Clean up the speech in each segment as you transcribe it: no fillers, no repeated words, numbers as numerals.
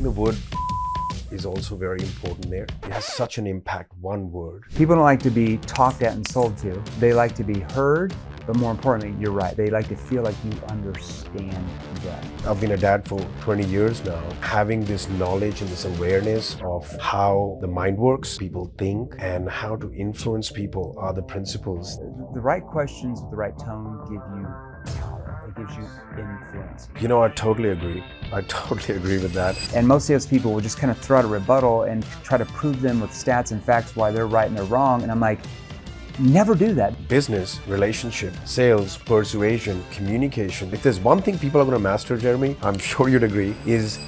The word is also very important there. It has such an impact, one word. People don't like to be talked at and sold to. They like to be heard, but more importantly, you're right. They like to feel like you understand them. I've been a dad for 20 years now. Having this knowledge and this awareness of how the mind works, people think, and how to influence people are the principles. The right questions with the right tone give you power. It gives you influence. You know, I totally agree. I totally agree with that. And most salespeople will just kind of throw out a rebuttal and try to prove them with stats and facts why they're right and they're wrong. And I'm like, never do that. Business, relationship, sales, persuasion, communication. If there's one thing people are going to master, Jeremy, I'm sure you'd agree, is...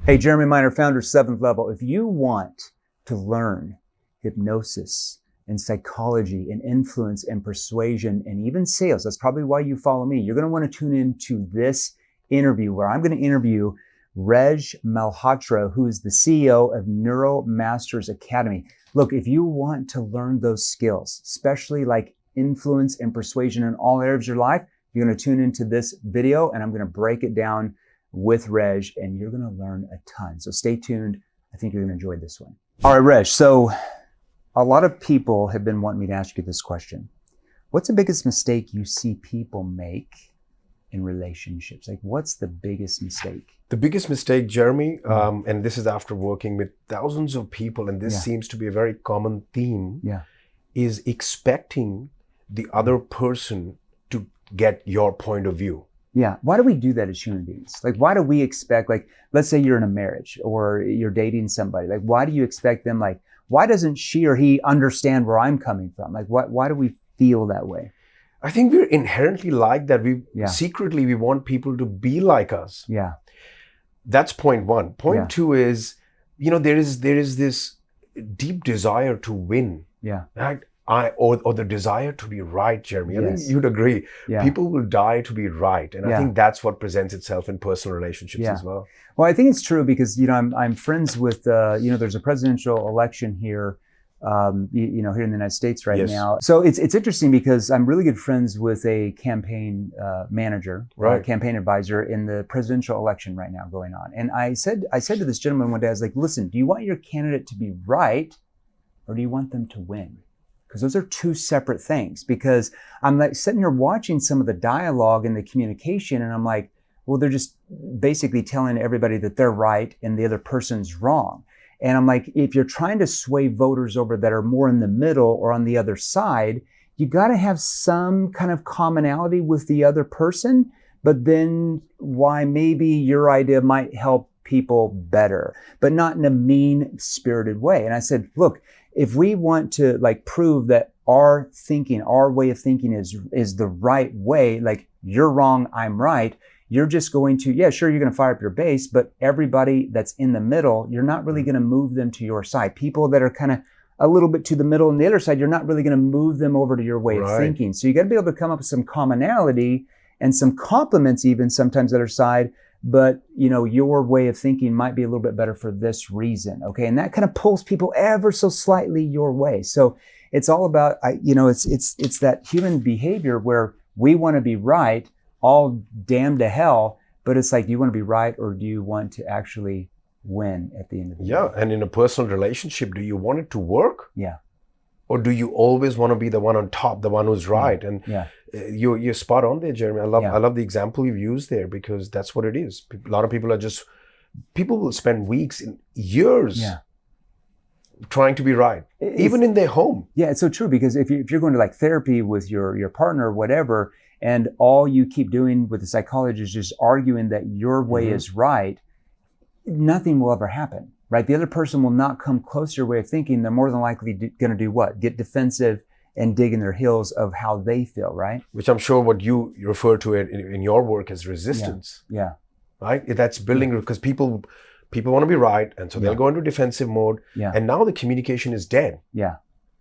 Hey, Jeremy Miner, founder, 7th Level. If you want to learn hypnosis and psychology and influence and persuasion and even sales, that's probably why you follow me. You're going to want to tune into this interview where I'm going to interview Reg Malhotra, who is the CEO of NeuroMasters Academy. Look, if you want to learn those skills, especially like influence and persuasion in all areas of your life, you're going to tune into this video and I'm going to break it down with Reg and you're going to learn a ton. So stay tuned. I think you're going to enjoy this one. All right, Reg. So a lot of people have been wanting me to ask you this question. What's the biggest mistake you see people make in relationships? Like, what's the biggest mistake? The biggest mistake, Jeremy, and this is after working with thousands of people, and this seems to be a very common theme, is expecting the other person to get your point of view. Yeah. Why do we do that as human beings? Like, why do we expect, like, let's say you're in a marriage or you're dating somebody. Like, why do you expect them, like, why doesn't she or he understand where I'm coming from? Like, why do we feel that way? I think we're inherently like that. Secretly, we want people to be like us. Yeah. That's point one. Point two is, you know, there is this deep desire to win. Yeah. Right? Or the desire to be right, Jeremy. I think you'd agree. Yeah. People will die to be right. And I think that's what presents itself in personal relationships as well. Well, I think it's true because, you know, I'm friends with, you know, there's a presidential election here, you know, here in the United States right now. So it's interesting because I'm really good friends with a campaign manager, campaign advisor in the presidential election right now going on. And I said to this gentleman one day, I was like, listen, do you want your candidate to be right or do you want them to win? Because those are two separate things. Because I'm like sitting here watching some of the dialogue and the communication and I'm like, well, they're just basically telling everybody that they're right and the other person's wrong. And I'm like, if you're trying to sway voters over that are more in the middle or on the other side, you got to have some kind of commonality with the other person, but then why maybe your idea might help people better, but not in a mean-spirited way. And I said, look, if we want to like prove that our thinking, our way of thinking is the right way, like you're wrong, I'm right, you're just going to, sure, you're going to fire up your base, but everybody that's in the middle, you're not really going to move them to your side. People that are kind of a little bit to the middle and the other side, you're not really going to move them over to your way of thinking. So you got to be able to come up with some commonality and some compliments even sometimes the other side, but you know, your way of thinking might be a little bit better for this reason. Okay. And that kind of pulls people ever so slightly your way. So it's all about, you know, it's that human behavior where we want to be right, all damn to hell, but it's like, do you want to be right or do you want to actually win at the end of the day? Yeah, and in a personal relationship, do you want it to work? Yeah. Or do you always want to be the one on top, the one who's right? And you're spot on there, Jeremy. I love the example you've used there because that's what it is. A lot of people will spend weeks and years trying to be right, even in their home. Yeah, it's so true because if you're going to like therapy with your partner or whatever, and all you keep doing with the psychologist is just arguing that your way is right, nothing will ever happen, right? The other person will not come close to your way of thinking. They're more than likely going to do what? Get defensive and dig in their heels of how they feel, right? Which I'm sure what you refer to it in your work as resistance. Yeah. Right? That's building because people want to be right. And so they'll go into defensive mode. Yeah. And now the communication is dead. Yeah.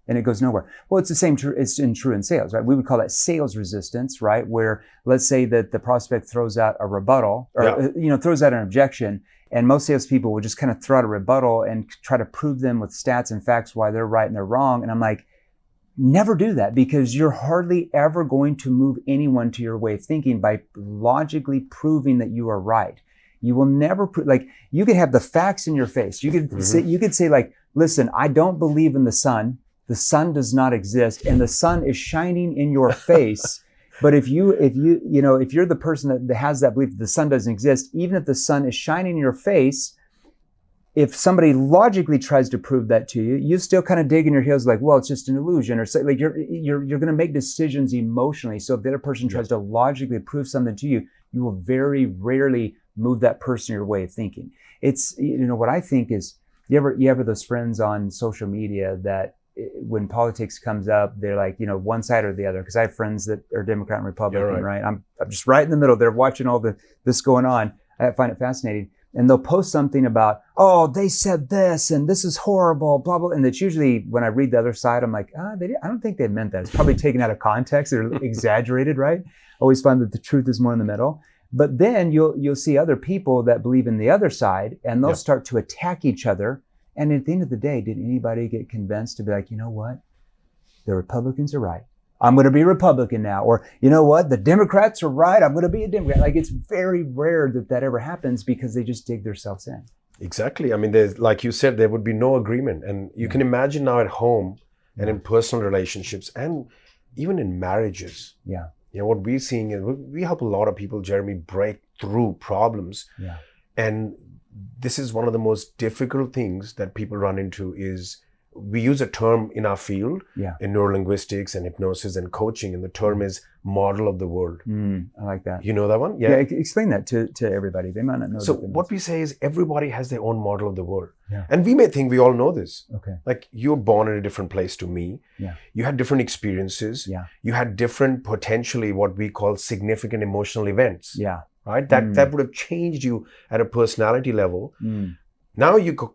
And it goes nowhere. Well, it's the same. It's true in sales, right? We would call that sales resistance, right? Where let's say that the prospect throws out a rebuttal or throws out an objection, and most salespeople will just kind of throw out a rebuttal and try to prove them with stats and facts why they're right and they're wrong. And I'm like, never do that because you're hardly ever going to move anyone to your way of thinking by logically proving that you are right. You will never like, you could have the facts in your face. You could say like, listen, I don't believe in the sun. The sun does not exist, and the sun is shining in your face. But if you're the person that has that belief that the sun doesn't exist, even if the sun is shining in your face, if somebody logically tries to prove that to you, you still kind of dig in your heels like, well, it's just an illusion, or so, like you're going to make decisions emotionally. So if the other person tries to logically prove something to you, you will very rarely move that person your way of thinking. It's, what I think is, you ever those friends on social media that when politics comes up, they're like, one side or the other. Because I have friends that are Democrat and Republican, right? I'm just right in the middle. They're watching all this going on. I find it fascinating. And they'll post something about, oh, they said this and this is horrible, blah, blah. And it's usually when I read the other side, I'm like, I don't think they meant that. It's probably taken out of context or exaggerated, right? I always find that the truth is more in the middle. But then you'll see other people that believe in the other side, and they'll start to attack each other. And at the end of the day, did anybody get convinced to be like, you know what? The Republicans are right. I'm going to be a Republican now. Or, you know what? The Democrats are right. I'm going to be a Democrat. Like, it's very rare that ever happens because they just dig themselves in. Exactly. I mean, there's, like you said, there would be no agreement. And you can imagine now at home and in personal relationships and even in marriages. Yeah. What we're seeing is we help a lot of people, Jeremy, break through problems. Yeah. And this is one of the most difficult things that people run into is we use a term in our field, in neurolinguistics and hypnosis and coaching, and the term is model of the world. I like that. You know that one? Yeah. Explain that to everybody. They might not know. So what we say is everybody has their own model of the world. Yeah. And we may think we all know this. Okay. Like, you're born in a different place to me. Yeah. You had different experiences. Yeah. You had different, potentially what we call significant emotional events. Yeah. Right? That would have changed you at a personality level. Now you could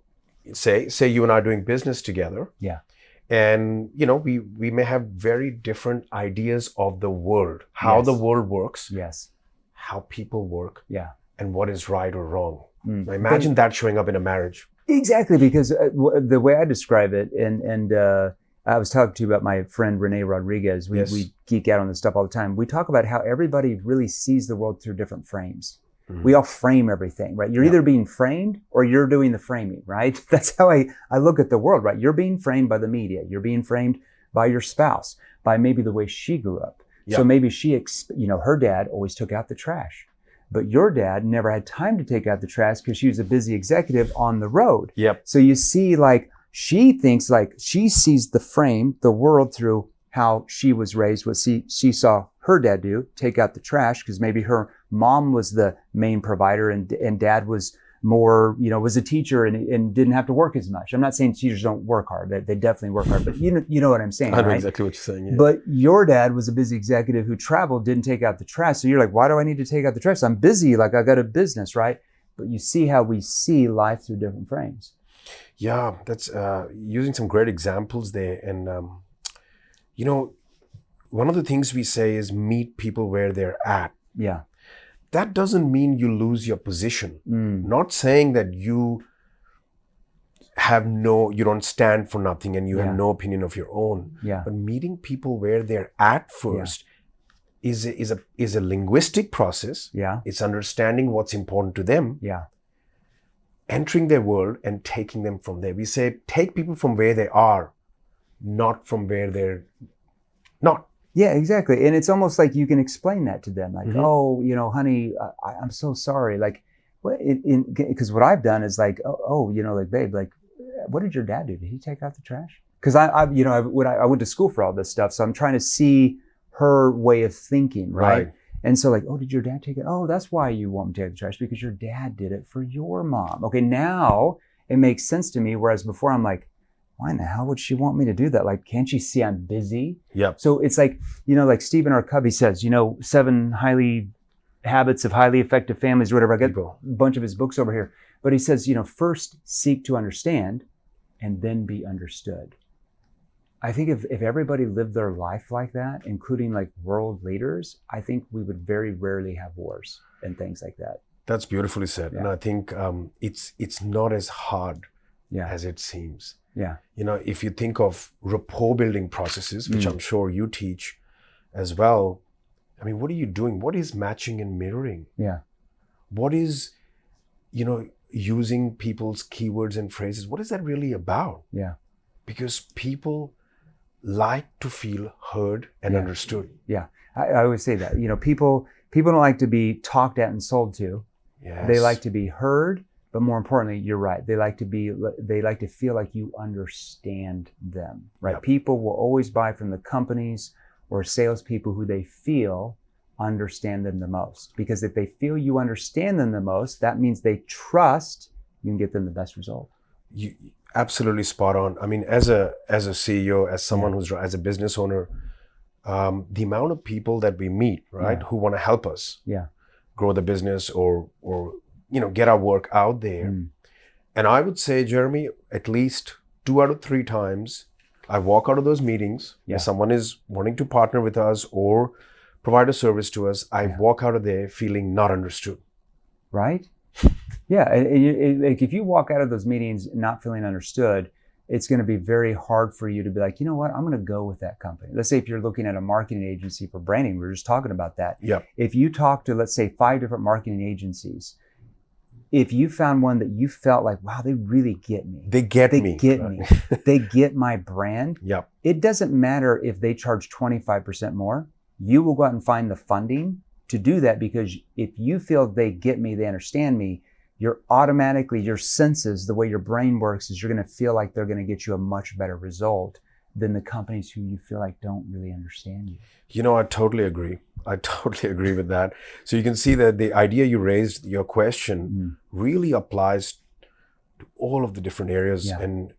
say you and I are doing business together. Yeah. And, we may have very different ideas of the world, how the world works. Yes. How people work. Yeah. And what is right or wrong. Now imagine that showing up in a marriage. Exactly, because the way I describe it, and I was talking to you about my friend Rene Rodriguez. We geek out on this stuff all the time. We talk about how everybody really sees the world through different frames. We all frame everything, right? You're either being framed or you're doing the framing, right? That's how I look at the world, right? You're being framed by the media. You're being framed by your spouse, by maybe the way she grew up. So maybe her dad always took out the trash. But your dad never had time to take out the trash because she was a busy executive on the road. Yep. So you see, like, she thinks like she sees the world through how she was raised, what she saw her dad do, take out the trash, because maybe her mom was the main provider and dad was more, was a teacher and didn't have to work as much. I'm not saying teachers don't work hard. They definitely work hard, but you know what I'm saying, I know right? exactly what you're saying. Yeah. But your dad was a busy executive who traveled, didn't take out the trash. So you're like, why do I need to take out the trash? I'm busy, like I got a business, right? But you see how we see life through different frames. Yeah, that's using some great examples there. And, one of the things we say is meet people where they're at. Yeah. That doesn't mean you lose your position. Not saying that you don't stand for nothing and you have no opinion of your own. Yeah. But meeting people where they're at first is a linguistic process. Yeah. It's understanding what's important to them. Yeah. Entering their world and taking them from there. We say take people from where they are, not from where they're not. Yeah, exactly. And it's almost like you can explain that to them. Like, oh, honey, I'm so sorry. Like, because what I've done is like, like, babe, like, what did your dad do? Did he take out the trash? Because I went to school for all this stuff. So I'm trying to see her way of thinking, right? And so like, oh, did your dad take it? Oh, that's why you want me to take the trash, because your dad did it for your mom. Okay, now it makes sense to me. Whereas before I'm like, why in the hell would she want me to do that? Like, can't she see I'm busy? Yep. So it's like, like Stephen R. Covey says, 7 habits of highly effective families, or whatever. I got a bunch of his books over here. But he says, first seek to understand and then be understood. I think if everybody lived their life like that, including like world leaders, I think we would very rarely have wars and things like that. That's beautifully said. Yeah. And I think it's not as hard as it seems. Yeah. If you think of rapport building processes, which I'm sure you teach as well, I mean, what are you doing? What is matching and mirroring? Yeah. What is using people's keywords and phrases. What is that really about? Yeah. Because people like to feel heard and understood. Yeah. I always say that, people don't like to be talked at and sold to. Yes. They like to be heard, but more importantly, you're right. They like to feel like you understand them, right? Yep. People will always buy from the companies or salespeople who they feel understand them the most. Because if they feel you understand them the most, that means they trust you can get them the best result. You absolutely spot on. I mean, as a CEO, as someone who's as a business owner, the amount of people that we meet, right, who want to help us grow the business or get our work out there. And I would say, Jeremy, at least 2 out of 3 times I walk out of those meetings, if someone is wanting to partner with us or provide a service to us, I walk out of there feeling not understood. Right? Yeah. And like if you walk out of those meetings not feeling understood, it's going to be very hard for you to be like, you know what, I'm going to go with that company. Let's say if you're looking at a marketing agency for branding, we were just talking about that. Yeah. If you talk to, let's say, 5 different marketing agencies, if you found one that you felt like, wow, they really get me. They get me. They get my brand. Yep. It doesn't matter if they charge 25% more. You will go out and find the funding to do that, because if you feel they get me, they understand me, you're automatically, your senses, the way your brain works is you're going to feel like they're going to get you a much better result than the companies who you feel like don't really understand you. I totally agree. I totally agree with that. So you can see that the idea you raised, your question, really applies to all of the different areas in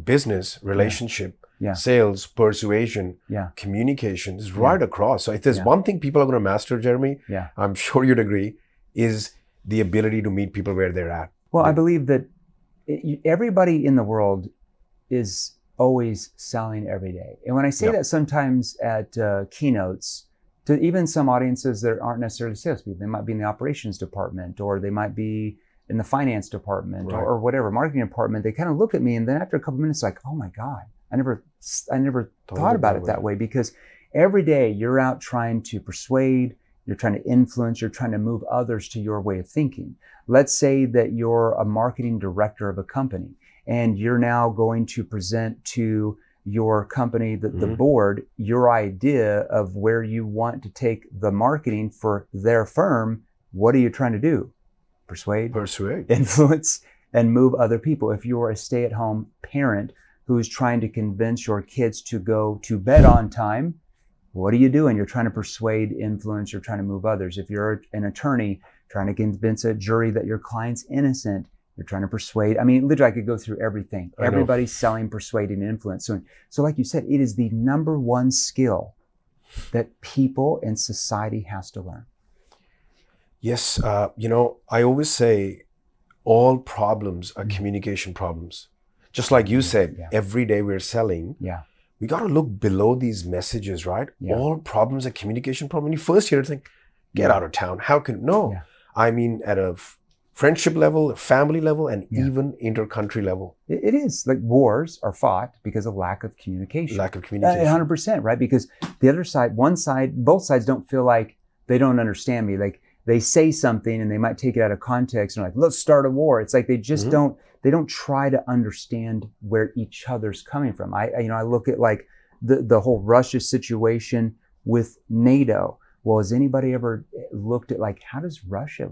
business, relationship, sales, persuasion, communication is right across. So if there's one thing people are going to master, Jeremy, I'm sure you'd agree, is the ability to meet people where they're at. Well, I believe that everybody in the world is always selling every day. And when I say that sometimes at keynotes, to even some audiences that aren't necessarily salespeople, they might be in the operations department, or they might be in the finance department, or whatever, marketing department, they kind of look at me, and then after a couple of minutes, like, oh my God, I never thought about it that way. Because every day you're out trying to persuade, you're trying to influence, you're trying to move others to your way of thinking. Let's say that you're a marketing director of a company, and you're now going to present to your company, the board, your idea of where you want to take the marketing for their firm. What are you trying to do? Persuade, influence, and move other people. If you're a stay-at-home parent who's trying to convince your kids to go to bed on time, what are you doing? You're trying to persuade, influence, you're trying to move others. If you're an attorney trying to convince a jury that your client's innocent, you're trying to persuade. I mean, literally, I could go through everything. Everybody's selling, persuading, and influence. So like you said, it is the number one skill that people and society has to learn. Yes. I always say all problems are communication problems. Just like you said, every day we're selling. We got to look below these messages, right? All problems are communication problems. When you first hear it, think, get out of town. How can, no. I mean, at a friendship level, family level, and even inter-country level. It is. Like, wars are fought because of lack of communication. 100%, right? Because the other side, both sides don't feel like they don't understand me. Like, they say something and they might take it out of context and like, let's start a war. It's like they just don't try to understand where each other's coming from. I look at like the whole Russia situation with NATO. Well, has anybody ever looked at like, how does Russia,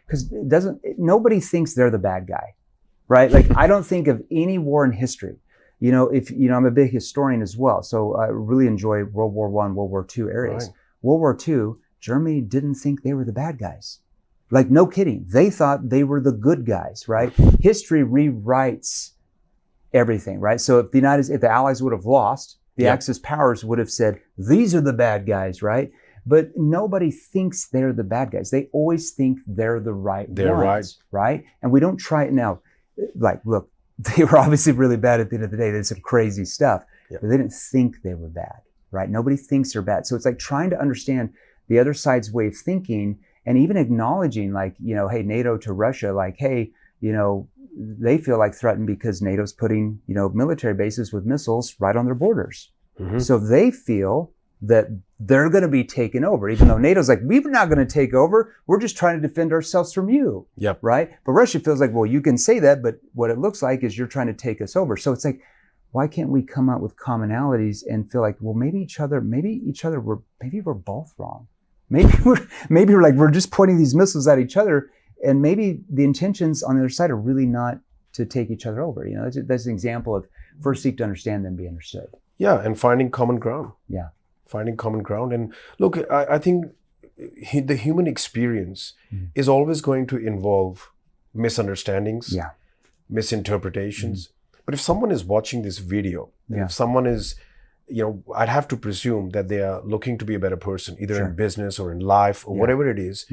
because nobody thinks they're the bad guy, right? Like, I don't think of any war in history. I'm a big historian as well. So I really enjoy World War I, World War II areas. Right. World War II, Germany didn't think they were the bad guys. Like, no kidding. They thought they were the good guys, right? History rewrites everything, right? So if the Allies would have lost, the Axis powers would have said, these are the bad guys, right? But nobody thinks they're the bad guys. They always think they're the right ones, right? And we don't try it now. Like, look, they were obviously really bad at the end of the day. They did some crazy stuff, but they didn't think they were bad, right? Nobody thinks they're bad. So it's like trying to understand the other side's way of thinking, and even acknowledging like, hey, NATO to Russia, like, hey, they feel like threatened because NATO's putting, military bases with missiles right on their borders. So they feel that they're going to be taken over, even though NATO's like, we're not going to take over. We're just trying to defend ourselves from you. Yep. Right. But Russia feels like, well, you can say that, but what it looks like is you're trying to take us over. So it's like, why can't we come up with commonalities and feel like, well, maybe we're both wrong. Maybe we're like, we're just pointing these missiles at each other, and maybe the intentions on the other side are really not to take each other over. You know, that's an example of first seek to understand, then be understood. Yeah, and finding common ground. Yeah. Finding common ground. And look, I think the human experience is always going to involve misunderstandings, misinterpretations. But if someone is watching this video, if someone is, I'd have to presume that they are looking to be a better person, either in business or in life or whatever it is.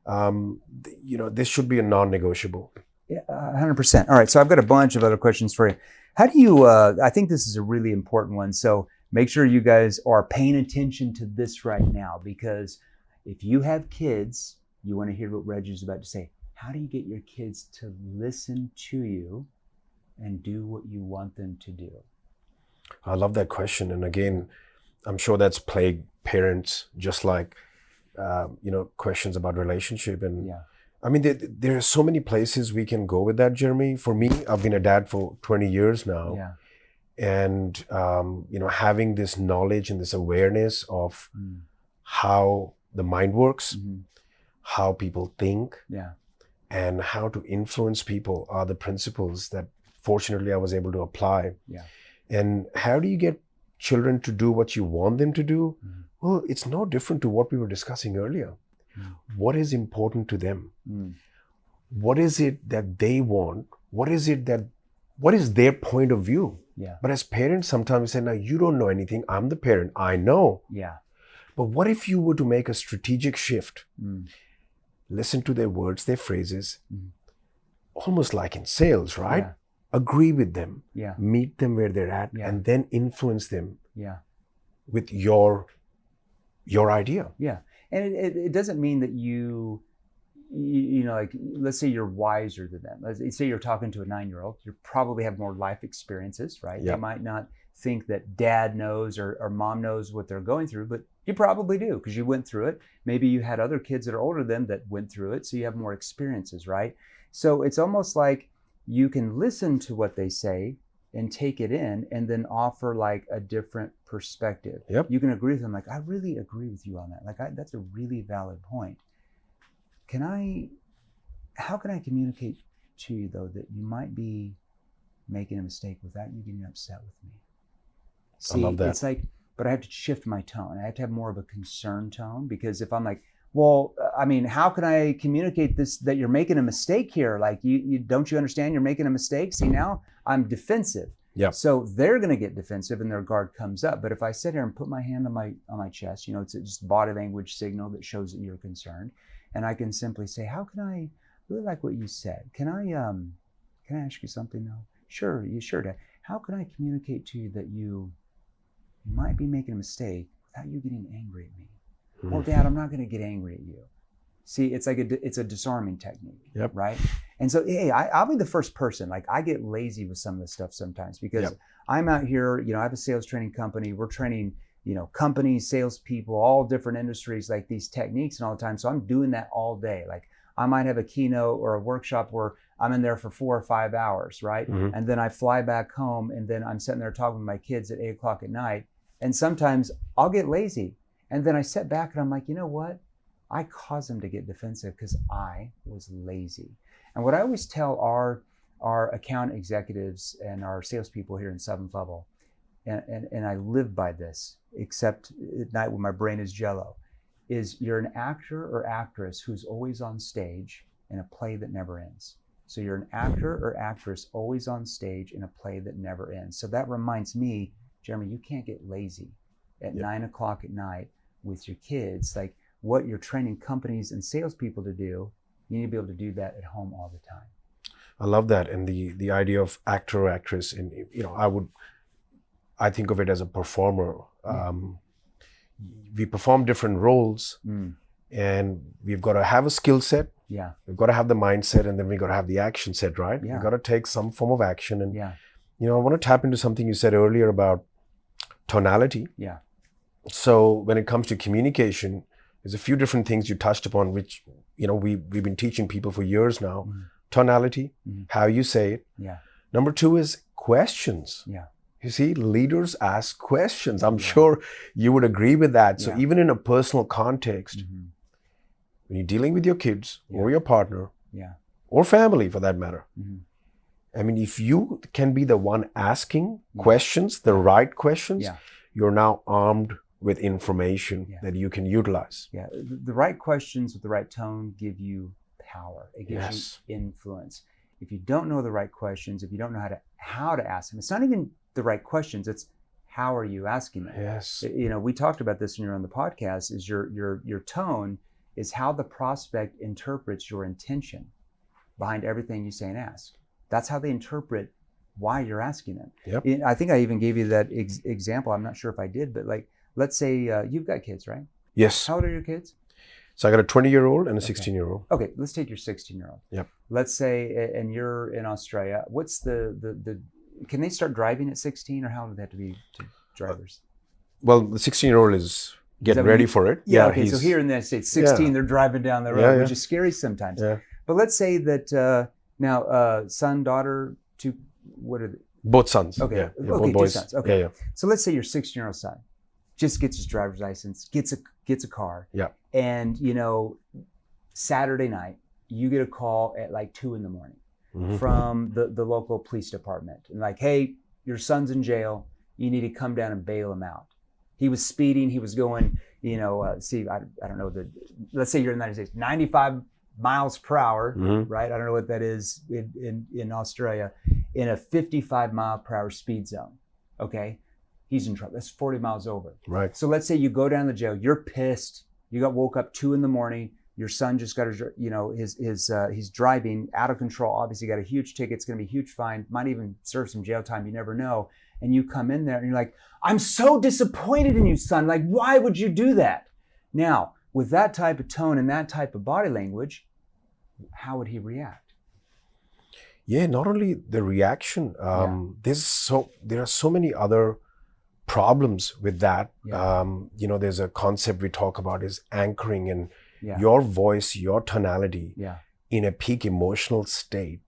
This should be a non-negotiable. Yeah, 100%. All right, so I've got a bunch of other questions for you. How do you, I think this is a really important one. So make sure you guys are paying attention to this right now, because if you have kids, you want to hear what Reg is about to say. How do you get your kids to listen to you and do what you want them to do? I love that question. And again, I'm sure that's plagued parents, just like, questions about relationship. And I mean, there are so many places we can go with that, Jeremy. For me, I've been a dad for 20 years now. Yeah. And, having this knowledge and this awareness of how the mind works, how people think, and how to influence people are the principles that fortunately I was able to apply. Yeah. And how do you get children to do what you want them to do? Well, it's no different to what we were discussing earlier. What is important to them? What is it that they want? What is their point of view? Yeah. But as parents, sometimes we say, now you don't know anything. I'm the parent. I know. Yeah. But what if you were to make a strategic shift? Listen to their words, their phrases, almost like in sales, right? Yeah. Agree with them, meet them where they're at, and then influence them with your idea. Yeah. And it doesn't mean that you like, let's say you're wiser than them. Let's say you're talking to a 9-year-old, you probably have more life experiences, right? They might not think that dad knows or mom knows what they're going through, but you probably do, because you went through it. Maybe you had other kids that are older than that went through it, so you have more experiences, right? So it's almost like you can listen to what they say and take it in and then offer like a different perspective. Yep. You can agree with them, like, I really agree with you on that. Like, that's a really valid point. How can I communicate to you, though, that you might be making a mistake without you getting upset with me? See, I love that. It's like, but I have to shift my tone. I have to have more of a concerned tone, because if I'm like, well, I mean, how can I communicate this, that you're making a mistake here? Like, you don't you understand you're making a mistake? See, now I'm defensive. Yeah. So they're going to get defensive and their guard comes up. But if I sit here and put my hand on my chest, it's just body language signal that shows that you're concerned. And I can simply say, how can I really like what you said? Can I ask you something though? Sure, Dad. How can I communicate to you that you might be making a mistake without you getting angry at me? Well, Dad, I'm not going to get angry at you. See, it's like it's a disarming technique, right? And so, hey, I'll be the first person. Like, I get lazy with some of this stuff sometimes, because I'm out here, I have a sales training company. We're training, companies, salespeople, all different industries, like these techniques and all the time. So I'm doing that all day. Like, I might have a keynote or a workshop where I'm in there for 4 or 5 hours, right? And then I fly back home, and then I'm sitting there talking with my kids at 8:00 at night. And sometimes I'll get lazy. And then I sit back and I'm like, you know what? I caused them to get defensive because I was lazy. And what I always tell our account executives and our salespeople here in 7th Level, and I live by this, except at night when my brain is jello, is you're an actor or actress who's always on stage in a play that never ends. So you're an actor or actress always on stage in a play that never ends. So that reminds me, Jeremy, you can't get lazy at 9:00 at night with your kids. Like, what you're training companies and salespeople to do, you need to be able to do that at home all the time. I love that. And the idea of actor or actress, and I think of it as a performer. We perform different roles, and we've got to have a skill set. Yeah. We've got to have the mindset, and then we've got to have the action set, right? Yeah. We've got to take some form of action. And I want to tap into something you said earlier about tonality. Yeah. So when it comes to communication, there's a few different things you touched upon, which, we've been teaching people for years now. Mm-hmm. Tonality, Mm-hmm. how you say it. Yeah. Number 2 is questions. Yeah. You see, leaders ask questions. I'm sure you would agree with that. So even in a personal context, mm-hmm. when you're dealing with your kids or your partner or family for that matter, mm-hmm. I mean, if you can be the one asking questions, the right questions, you're now armed with information that you can utilize. Yeah, the right questions with the right tone give you power. It gives you influence. If you don't know the right questions, if you don't know how to ask them, it's not even the right questions. It's how are you asking them? Yes. We talked about this when you're on the podcast. Is your tone is how the prospect interprets your intention behind everything you say and ask. That's how they interpret why you're asking them. Yep. I think I even gave you that example. I'm not sure if I did, but like, let's say you've got kids, right? Yes. How old are your kids? So I got a 20-year-old and a 16-year-old. Okay, let's take your 16-year-old. Yep. Let's say, and you're in Australia. What's the can they start driving at 16, or how do they have to be drivers? Well, the 16-year-old is getting ready for it. Yeah. Okay. So here in the United States, 16, they're driving down the road, which is scary sometimes. Yeah. But let's say that now, son, daughter, what are they? Both sons. Okay. Yeah, okay. both boys. 2 sons. Okay. Yeah. So let's say your 16-year-old son just gets his driver's license, gets a car. Yeah. And Saturday night, you get a call at like 2 a.m. Mm-hmm. from the local police department, and like, hey, your son's in jail. You need to come down and bail him out. He was speeding. He was going, I don't know, let's say you're in the United States, 95 miles per hour, right? I don't know what that is in Australia, in a 55 mile per hour speed zone. Okay. He's in trouble. That's 40 miles over. Right. So let's say you go down to jail. You're pissed. You got woke up 2 a.m. Your son just got he's driving out of control. Obviously got a huge ticket. It's going to be a huge fine. Might even serve some jail time. You never know. And you come in there and you're like, I'm so disappointed in you, son. Like, why would you do that? Now, with that type of tone and that type of body language, how would he react? Yeah, not only the reaction. There are so many other problems with that. There's a concept we talk about is anchoring, and your voice, your tonality in a peak emotional state,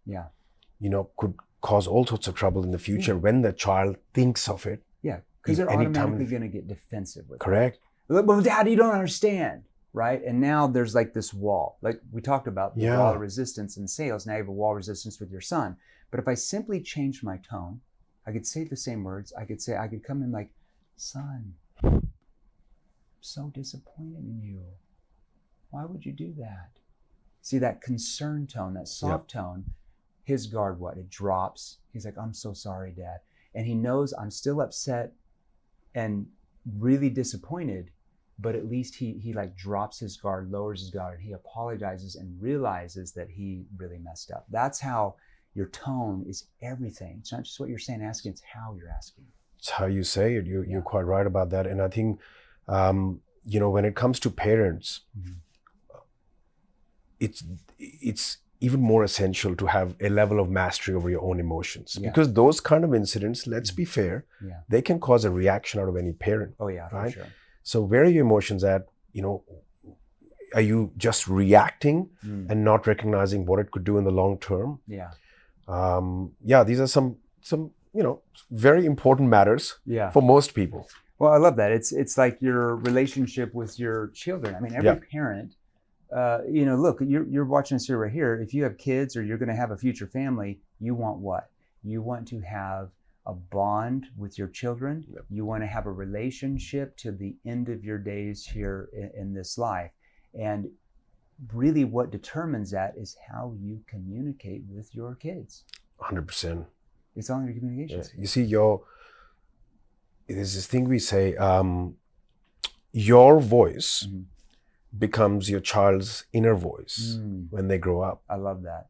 could cause all sorts of trouble in the future when the child thinks of it. Yeah, because they're automatically going to get defensive with it. Correct. But Dad, you don't understand, right? And now there's like this wall, like we talked about the wall of resistance in sales. Now you have a wall of resistance with your son. But if I simply changed my tone, I could say the same words. I could come in like, son, I'm so disappointed in you. Why would you do that? See that concern tone, that soft tone, his guard, it drops. He's like, I'm so sorry, Dad. And he knows I'm still upset and really disappointed, but at least he like drops his guard, lowers his guard, and he apologizes and realizes that he really messed up. That's how your tone is everything. It's not just what you're saying, asking, it's how you're asking. It's how you say it. You're quite right about that. And I think, when it comes to parents, it's even more essential to have a level of mastery over your own emotions, because those kind of incidents, let's be fair, they can cause a reaction out of any parent. Oh yeah, right? For sure. So where are your emotions at? Are you just reacting and not recognizing what it could do in the long term? These are some very important matters for most people. Well, I love that. It's like your relationship with your children. I mean, every parent, look, you're watching this right here. If you have kids or you're going to have a future family, you want what? You want to have a bond with your children. You want to have a relationship to the end of your days here in this life. And really what determines that is how you communicate with your kids. 100%. It's all in your communication. You see, there's this thing we say, your voice becomes your child's inner voice when they grow up. I love that.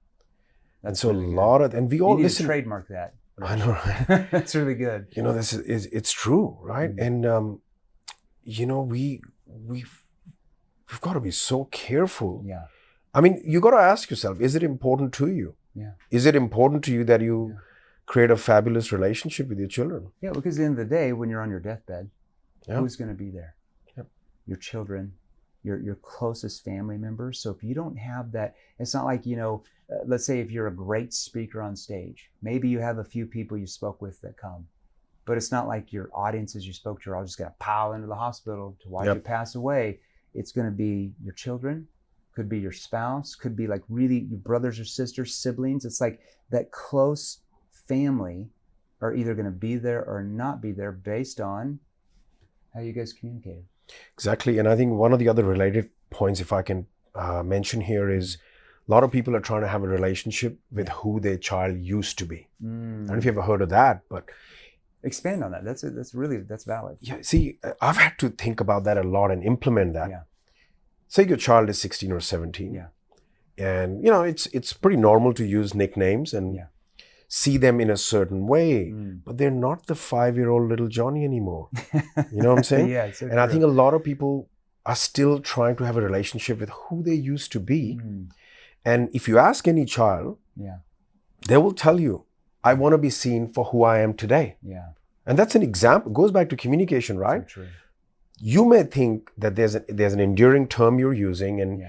That's so really and we all listen. To trademark that. I know, right? That's really good. This is it's true, right? And we've got to be so careful. Yeah. I mean, you got to ask yourself: is it important to you? Yeah. Is it important to you that you create a fabulous relationship with your children? Yeah, because at the end of the day, when you're on your deathbed, who's going to be there? Your children, your closest family members. So if you don't have that, it's not like, let's say if you're a great speaker on stage, maybe you have a few people you spoke with that come, but it's not like your audiences you spoke to are all just going to pile into the hospital to watch you pass away. It's going to be your children, could be your spouse, could be like really your brothers or sisters, siblings. It's like that close family are either going to be there or not be there based on how you guys communicated. Exactly. And I think one of the other related points, if I can mention here, is a lot of people are trying to have a relationship with who their child used to be. I don't know if you've ever heard of that, but expand on that. That's valid. Yeah. See, I've had to think about that a lot and implement that. Yeah. Say your child is 16 or 17. Yeah. And it's pretty normal to use nicknames and see them in a certain way, but they're not the 5-year-old little Johnny anymore. You know what I'm saying? Yeah, so and I think a lot of people are still trying to have a relationship with who they used to be. And if you ask any child, they will tell you, I want to be seen for who I am today. Yeah. And that's an example. It goes back to communication, right? So true. You may think that there's an enduring term you're using, and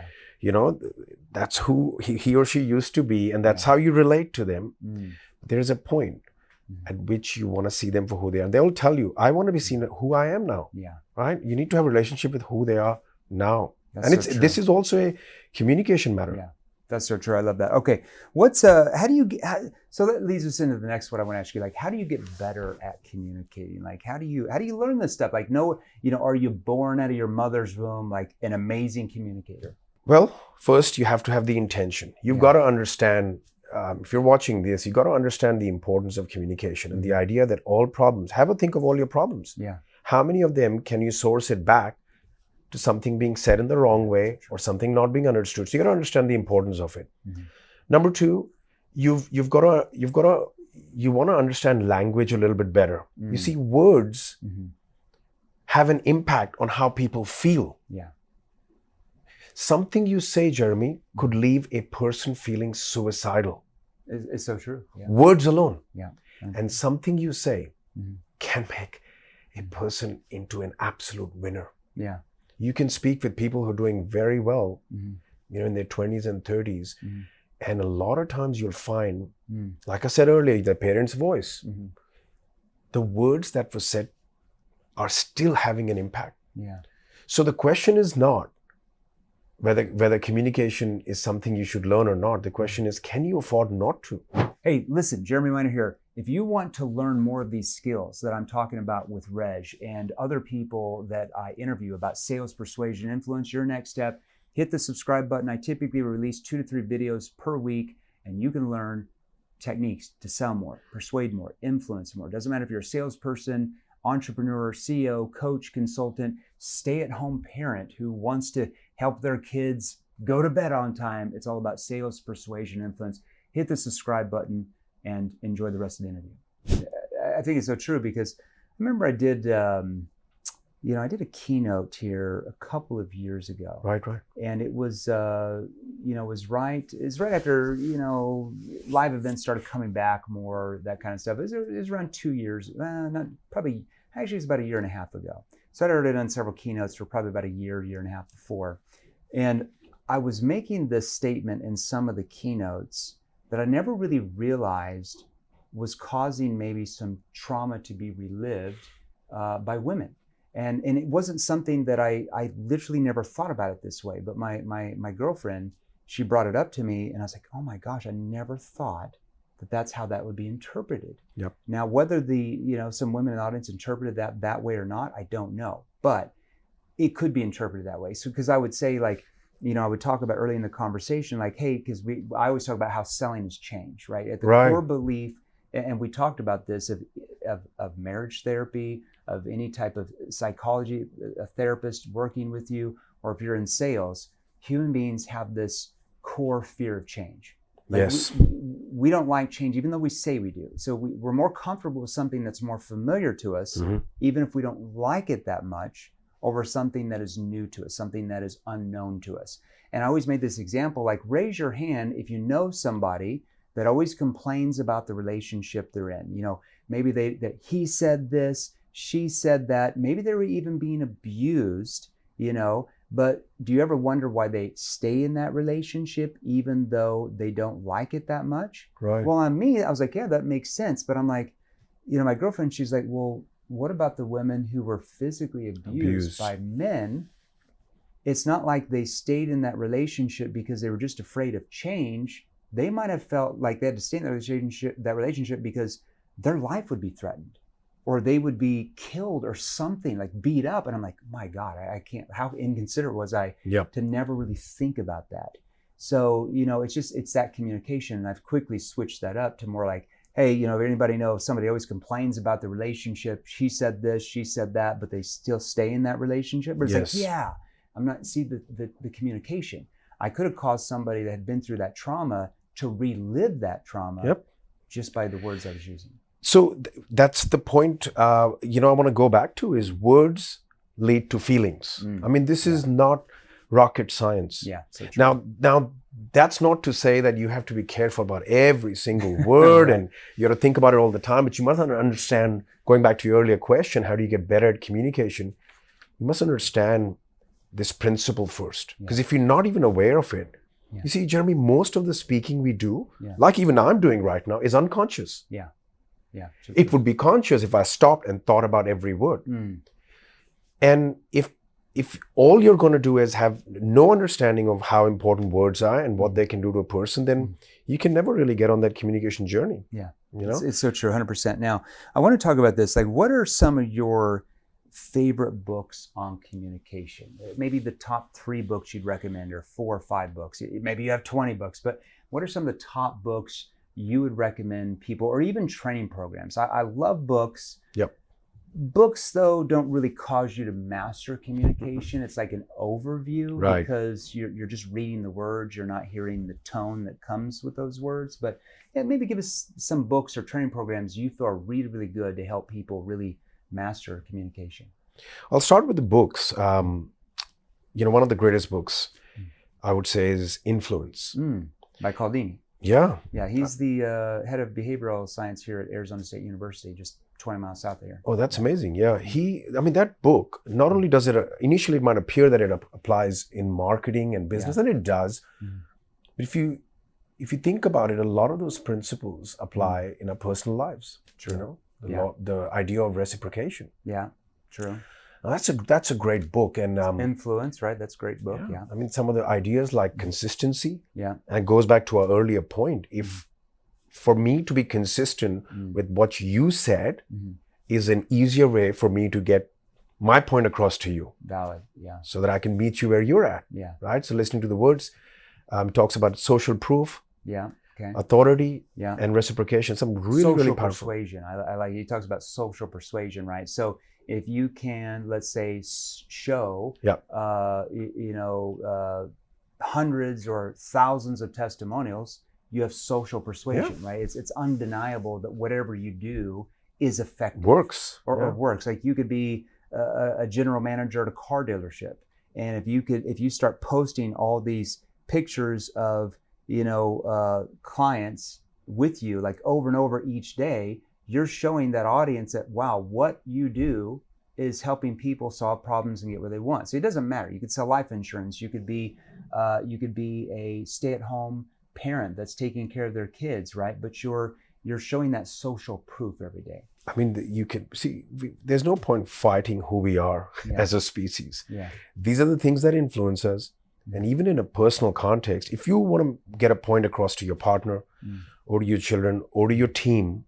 that's who he or she used to be, and that's how you relate to them. There's a point at which you want to see them for who they are. They will tell you, I want to be seen at who I am now. Yeah. Right? You need to have a relationship with who they are now. That's and so true. this is also a communication matter. Yeah. That's so true. I love that. Okay. So that leads us into the next one I want to ask you, like, how do you get better at communicating? Like, how do you learn this stuff? Like, are you born out of your mother's womb, like an amazing communicator? Well, first you have to have the intention. You've got to understand, if you're watching this, you've got to understand the importance of communication and the idea that all problems, have a think of all your problems. Yeah. How many of them can you source it back to something being said in the wrong way or something not being understood? So you got to understand the importance of it. Number two, you want to understand language a little bit better. You see, words have an impact on how people feel. Yeah. Something you say, Jeremy, could leave a person feeling suicidal. It's so true. Yeah. Words alone. Yeah. And something you say can make a person into an absolute winner. Yeah. You can speak with people who are doing very well, in their 20s and 30s. And a lot of times you'll find, like I said earlier, the parent's voice, the words that were said are still having an impact. Yeah. So the question is not whether communication is something you should learn or not. The question is, can you afford not to? Hey, listen, Jeremy Minor here. If you want to learn more of these skills that I'm talking about with Reg and other people that I interview about sales, persuasion, influence, your next step, hit the subscribe button. I typically release 2 to 3 videos per week, and you can learn techniques to sell more, persuade more, influence more. Doesn't matter if you're a salesperson, entrepreneur, CEO, coach, consultant, stay-at-home parent who wants to help their kids go to bed on time. It's all about sales, persuasion, influence. Hit the subscribe button and enjoy the rest of the interview. I think it's so true because I remember I did a keynote here a couple of years ago. Right. And it was, it's right after, live events started coming back more, that kind of stuff. It was around 2 years, it's about a year and a half ago. So I'd already done several keynotes for probably about a year and a half before. And I was making this statement in some of the keynotes that I never really realized was causing maybe some trauma to be relived by women. And it wasn't something that I literally never thought about it this way, but my girlfriend, she brought it up to me and I was like, oh my gosh, I never thought that that's how that would be interpreted. Yep. Now, whether some women in the audience interpreted that way or not, I don't know, but it could be interpreted that way. So, because I would say I would talk about early in the conversation, like, hey, because I always talk about how selling has changed, right? At the core belief, and we talked about this of marriage therapy, of any type of psychology, a therapist working with you, or if you're in sales, human beings have this core fear of change. Yes. We don't like change, even though we say we do. So we're more comfortable with something that's more familiar to us, even if we don't like it that much, over something that is new to us, something that is unknown to us. And I always made this example, like, raise your hand if you know somebody that always complains about the relationship they're in. Maybe that he said this, she said that maybe they were even being abused, but do you ever wonder why they stay in that relationship even though they don't like it that much? Right. Well, on me, I was like, yeah, that makes sense. But I'm like, my girlfriend, she's like, well, what about the women who were physically abused by men? It's not like they stayed in that relationship because they were just afraid of change. They might have felt like they had to stay in that relationship because their life would be threatened, or they would be killed or something, like beat up. And I'm like, my God, I can't, how inconsiderate was I to never really think about that? So, it's that communication. And I've quickly switched that up to more like, hey, if anybody knows, somebody always complains about the relationship. She said this, she said that, but they still stay in that relationship. But it's like, yeah, I'm not, see the communication. I could have caused somebody that had been through that trauma to relive that trauma just by the words I was using. So that's the point, I want to go back to is words lead to feelings. I mean, this is not rocket science. Yeah. So true. Now, that's not to say that you have to be careful about every single word and you got to think about it all the time, but you must understand, going back to your earlier question, how do you get better at communication? You must understand this principle first. Because if you're not even aware of it, you see, Jeremy, most of the speaking we do, like even I'm doing right now, is unconscious. Yeah. So it would be conscious if I stopped and thought about every word. And if all you're going to do is have no understanding of how important words are and what they can do to a person, then you can never really get on that communication journey. Yeah. It's so true, 100%. Now, I want to talk about this. Like, what are some of your favorite books on communication? Maybe the top 3 books you'd recommend, or 4 or 5 books. Maybe you have 20 books, but what are some of the top books you would recommend people, or even training programs? I love books. Books, though, don't really cause you to master communication. It's like an overview, because you're just reading the words. You're not hearing the tone that comes with those words. But maybe give us some books or training programs you feel are really, really good to help people really master communication. I'll start with the books. One of the greatest books, I would say, is Influence. By Cialdini. Yeah. Yeah, he's the head of behavioral science here at Arizona State University, just 20 miles south of here. Oh, that's amazing. Yeah. That book, not only does it, initially it might appear that it applies in marketing and business, and it does. But if you think about it, a lot of those principles apply in our personal lives. True. The idea of reciprocation. Yeah, true. Now, that's a great book. And Influence, right? That's a great book. Yeah. I mean, some of the ideas like consistency. Yeah. And it goes back to our earlier point. If for me to be consistent with what you said is an easier way for me to get my point across to you. Valid. Yeah. So that I can meet you where you're at. Yeah. Right. So listening to the words, talks about social proof. Yeah. Okay. Authority and reciprocation. Some really powerful. Persuasion. I like, he talks about social persuasion, right? So if you can, let's say, show, hundreds or thousands of testimonials, you have social persuasion, right? It's undeniable that whatever you do is effective. Works. Or works. Like, you could be a general manager at a car dealership, and if you start posting all these pictures of clients with you, like over and over each day, you're showing that audience that, wow, what you do is helping people solve problems and get where they want. So it doesn't matter. You could sell life insurance. You could be a stay-at-home parent that's taking care of their kids, right? But you're showing that social proof every day. I mean, you can see, there's no point fighting who we are as a species. Yeah. These are the things that influence us. And even in a personal context, if you want to get a point across to your partner or to your children or to your team,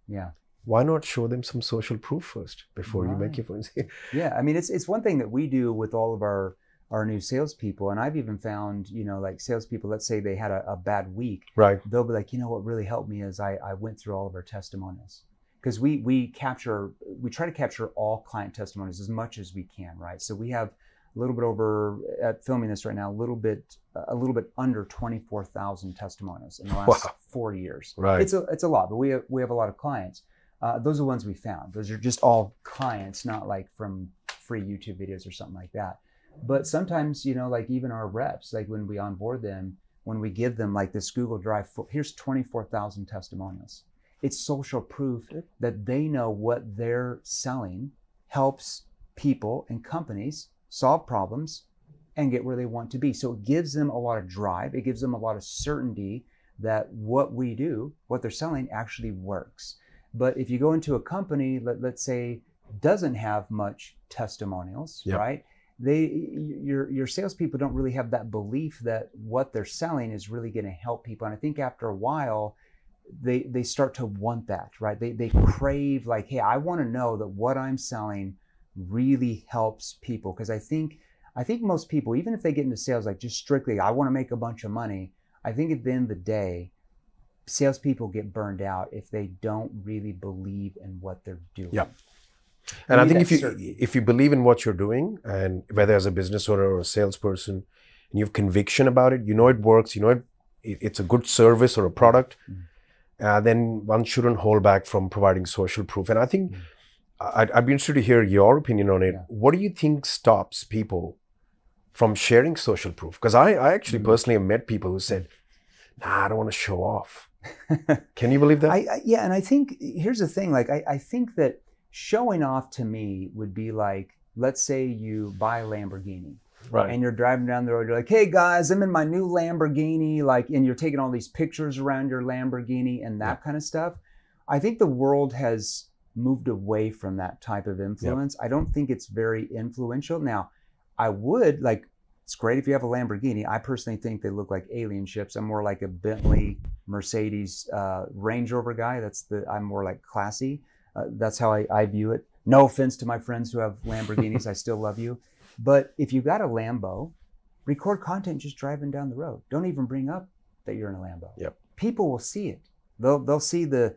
why not show them some social proof first before you make your points? Yeah, I mean, it's one thing that we do with all of our new salespeople. And I've even found, like salespeople, let's say they had a bad week. Right. They'll be like, what really helped me is I went through all of our testimonials. Because we try to capture all client testimonies as much as we can, right? So we have a little bit over, at filming this right now, a little bit under 24,000 testimonials in the last 40 years. Right. It's a lot, but we have a lot of clients. Those are the ones we found. Those are just all clients, not like from free YouTube videos or something like that. But sometimes, like even our reps, like when we onboard them, when we give them like this Google Drive, here's 24,000 testimonials. It's social proof that they know what they're selling helps people and companies solve problems and get where they want to be. So it gives them a lot of drive. It gives them a lot of certainty that what we do, what they're selling, actually works. But if you go into a company, let's say, doesn't have much testimonials, right? Your salespeople don't really have that belief that what they're selling is really going to help people. And I think after a while, they start to want that, right? They crave like, hey, I want to know that what I'm selling really helps people. Because I think most people, even if they get into sales, like just strictly, I want to make a bunch of money. I think at the end of the day, salespeople get burned out if they don't really believe in what they're doing. Yeah. And I think if you believe in what you're doing, and whether as a business owner or a salesperson, and you have conviction about it, you know it works, you know it's a good service or a product, then one shouldn't hold back from providing social proof. And I think I'd be interested to hear your opinion on it. Yeah. What do you think stops people from sharing social proof? Because I actually personally have met people who said, nah, I don't want to show off. Can you believe that? Yeah, and I think, here's the thing, like I think that showing off to me would be like, let's say you buy a Lamborghini, right? And you're driving down the road, you're like, hey guys, I'm in my new Lamborghini, like, and you're taking all these pictures around your Lamborghini and that kind of stuff. I think the world has moved away from that type of influence. I don't think it's very influential. Now, I would like, it's great if you have a Lamborghini. I personally think they look like alien ships. I'm more like a Bentley, Mercedes, Range Rover guy. I'm more like classy. That's how I view it. No offense to my friends who have Lamborghinis. I still love you. But if you got a Lambo, record content just driving down the road. Don't even bring up that you're in a Lambo. Yep. People will see it. They'll see the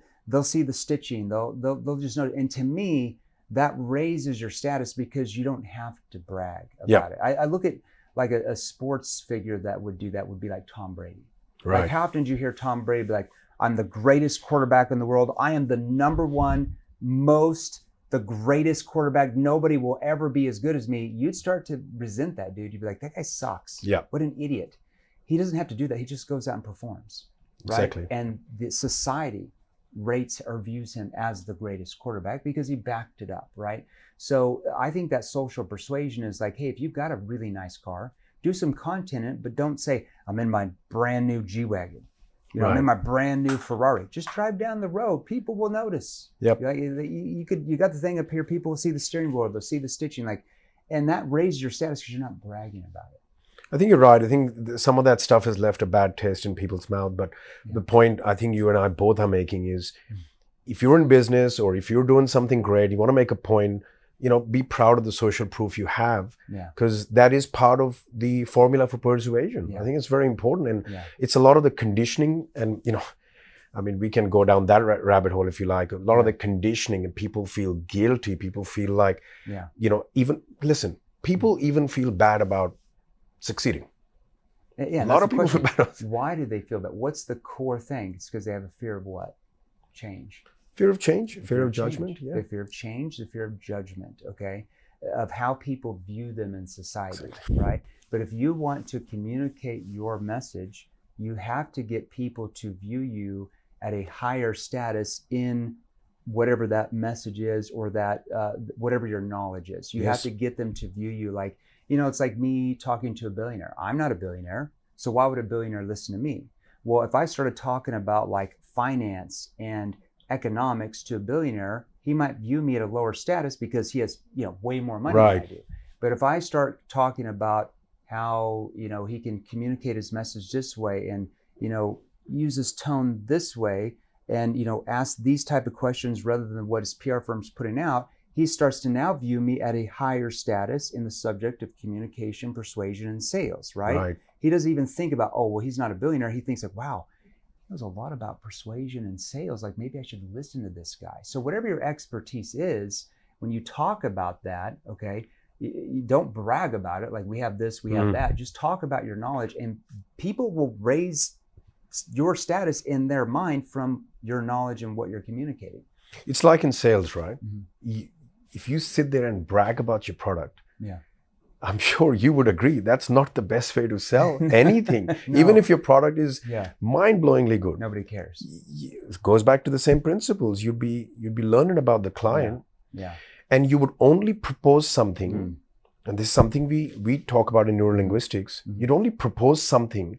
stitching. They'll just know it. And to me, that raises your status because you don't have to brag about it. I look at like a sports figure that would do that would be like Tom Brady. Right. Like how often do you hear Tom Brady be like, I'm the greatest quarterback in the world. I am the number one the greatest quarterback. Nobody will ever be as good as me. You'd start to resent that dude. You'd be like, that guy sucks. Yeah. What an idiot. He doesn't have to do that. He just goes out and performs. Right? Exactly. And the society rates or views him as the greatest quarterback because he backed it up, right? So I think that social persuasion is like, hey, if you've got a really nice car, do some content in it, but don't say, I'm in my brand new G-Wagon. You know, I'm in my brand new Ferrari. Just drive down the road. People will notice. Yep. You got the thing up here. People will see the steering wheel. They'll see the stitching. And that raises your status because you're not bragging about it. I think you're right. I think some of that stuff has left a bad taste in people's mouth. But the point I think you and I both are making is, if you're in business or if you're doing something great, you want to make a point, be proud of the social proof you have, because that is part of the formula for persuasion. I think it's very important, and it's a lot of the conditioning, and we can go down that rabbit hole if you like. A lot of the conditioning, and people feel guilty. People feel like, people even feel bad about succeeding. A lot of people feel bad. Why do they feel that? What's the core thing? It's because they have a fear of what? Change. Fear of change, fear of judgment. Yeah. The fear of change, the fear of judgment, okay? Of how people view them in society, right? But if you want to communicate your message, you have to get people to view you at a higher status in whatever that message is, or that whatever your knowledge is. You have to get them to view you like, it's like me talking to a billionaire. I'm not a billionaire, so why would a billionaire listen to me? Well, if I started talking about like finance and economics to a billionaire, he might view me at a lower status because he has, way more money than I do. But if I start talking about how, he can communicate his message this way, and, use his tone this way, and, ask these type of questions rather than what his PR firm's putting out, he starts to now view me at a higher status in the subject of communication, persuasion, and sales, right? He doesn't even think about, he's not a billionaire. He thinks like, wow, knows a lot about persuasion and sales. Like, maybe I should listen to this guy. So whatever your expertise is, when you talk about that, okay, you don't brag about it. Like, we have this, we have that. Just talk about your knowledge, and people will raise your status in their mind from your knowledge and what you're communicating. It's like in sales, right? If you sit there and brag about your product, I'm sure you would agree that's not the best way to sell anything. No. Even if your product is mind-blowingly good. Nobody cares. It goes back to the same principles. You'd be learning about the client. And you would only propose something, and this is something we talk about in neurolinguistics, you'd only propose something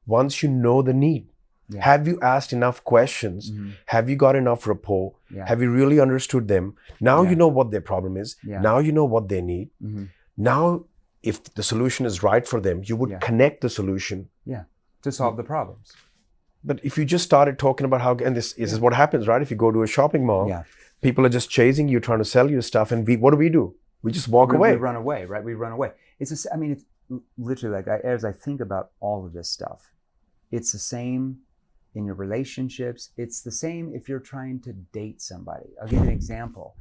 once you know the need. Yeah. Have you asked enough questions? Have you got enough rapport? Yeah. Have you really understood them? Now you know what their problem is. Yeah. Now you know what they need. Now, if the solution is right for them, you would connect the solution. Yeah, to solve the problems. But if you just started talking about how, and this is what happens, right? If you go to a shopping mall, people are just chasing you, trying to sell you stuff, and what do? We just walk away. We run away, right? We run away. It's just, I mean, it's literally like, as I think about all of this stuff, it's the same in your relationships. It's the same if you're trying to date somebody. I'll give you an example.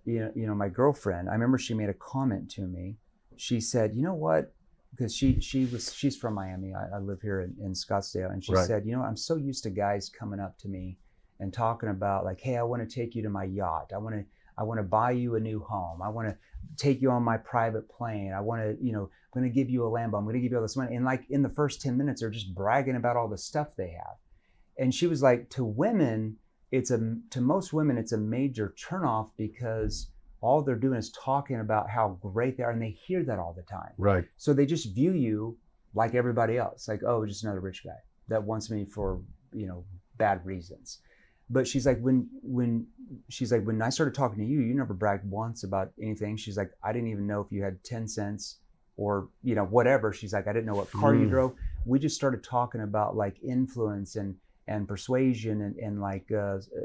My girlfriend, I remember she made a comment to me. She said, you know what? Because she's from Miami. I live here in Scottsdale. And she said, you know, I'm so used to guys coming up to me and talking about like, hey, I want to take you to my yacht. I want to buy you a new home. I want to take you on my private plane. I want to, I'm going to give you a Lambo. I'm going to give you all this money. And like in the first 10 minutes, they're just bragging about all the stuff they have. And she was like, to women, to most women, it's a major turnoff because all they're doing is talking about how great they are, and they hear that all the time. Right. So they just view you like everybody else, like, oh, just another rich guy that wants me for, bad reasons. But she's like, when I started talking to you, you never bragged once about anything. She's like, I didn't even know if you had 10 cents or, whatever. She's like, I didn't know what car you drove. We just started talking about like influence and persuasion and like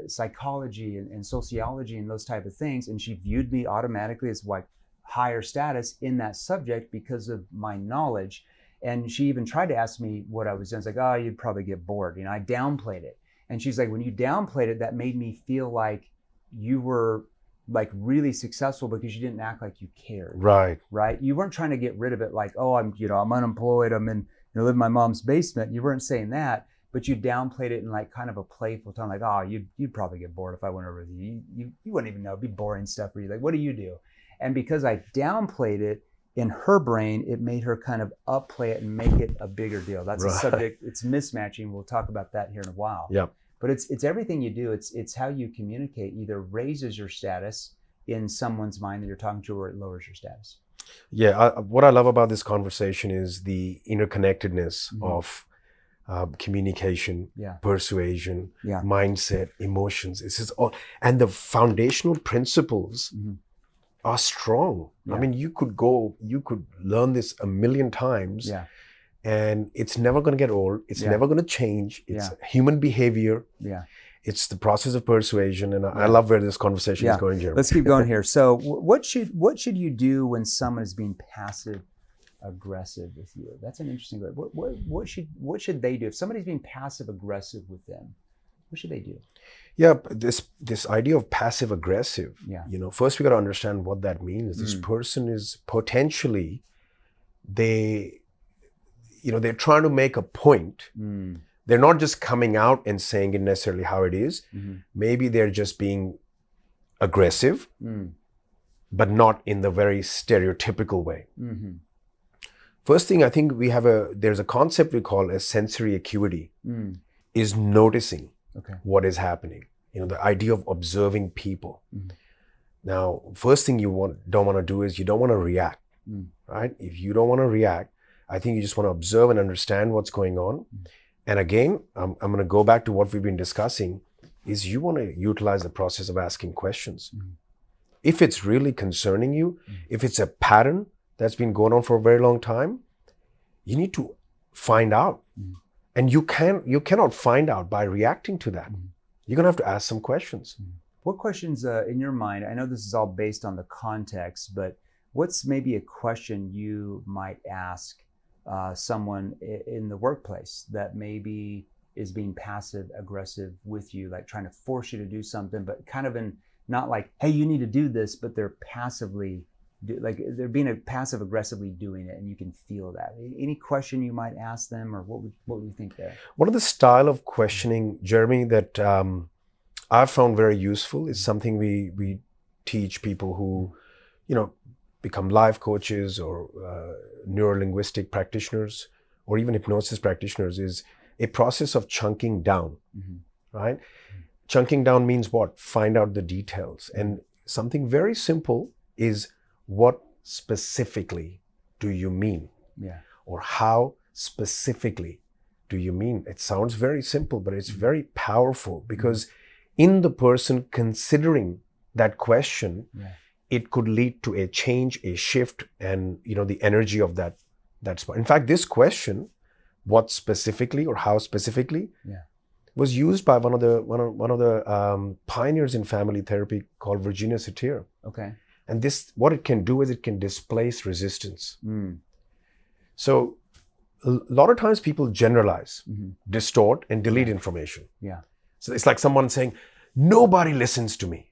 psychology and sociology and those type of things. And she viewed me automatically as like higher status in that subject because of my knowledge. And she even tried to ask me what I was doing. It's like, oh, you'd probably get bored. I downplayed it. And she's like, when you downplayed it, that made me feel like you were like really successful because you didn't act like you cared. Right. Right. You weren't trying to get rid of it like, oh, I'm unemployed. I'm in, live in my mom's basement. You weren't saying that, but you downplayed it in like kind of a playful tone, like, oh, you'd probably get bored if I went over with you. You wouldn't even know. It'd be boring stuff for you. Like, what do you do? And because I downplayed it, in her brain, it made her kind of upplay it and make it a bigger deal. That's a subject. It's mismatching. We'll talk about that here in a while. Yeah. But it's everything you do. It's how you communicate either raises your status in someone's mind that you're talking to, or it lowers your status. Yeah. What I love about this conversation is the interconnectedness of communication, persuasion, mindset, emotions. This is all, and the foundational principles are strong. Yeah. I mean, you could learn this a million times, and it's never going to get old. It's never going to change. It's human behavior. Yeah. It's the process of persuasion, and I love where this conversation is going, Jeremy. Let's keep going here. So, what should you do when someone is being passive aggressive with you? That's an interesting word. What should they do if somebody's being passive aggressive with them? What should they do? Yeah, this idea of passive aggressive. Yeah. First we got to understand what that means. This person is potentially they're trying to make a point. They're not just coming out and saying it necessarily how it is. Maybe they're just being aggressive, but not in the very stereotypical way. First thing, I think there's a concept we call as sensory acuity, is noticing what is happening. The idea of observing people. Now, first thing you don't want to do is you don't want to react, right? If you don't want to react, I think you just want to observe and understand what's going on. And again, I'm going to go back to what we've been discussing, is you want to utilize the process of asking questions. If it's really concerning you, if it's a pattern that's been going on for a very long time, you need to find out. And you cannot find out by reacting to that. You're going to have to ask some questions. What questions in your mind, I know this is all based on the context, but what's maybe a question you might ask someone in the workplace that maybe is being passive aggressive with you, like trying to force you to do something, but kind of in not like, hey, you need to do this, but they're passively like they're being passive aggressively doing it, and you can feel that. Any question you might ask them, or what would you think there? One of the style of questioning, Jeremy, that I've found very useful is something we teach people who, become life coaches or neurolinguistic practitioners or even hypnosis practitioners, is a process of chunking down, right? Chunking down means what? Find out the details. And something very simple is, what specifically do you mean? Yeah. Or how specifically do you mean? It sounds very simple, but it's very powerful, because in the person considering that question, it could lead to a change, a shift, and the energy of that spot. In fact, this question, what specifically or how specifically, was used by one of the pioneers in family therapy called Virginia Satir. Okay. And this, what it can do is it can displace resistance. So a lot of times people generalize, distort, and delete information. Yeah. So it's like someone saying, nobody listens to me.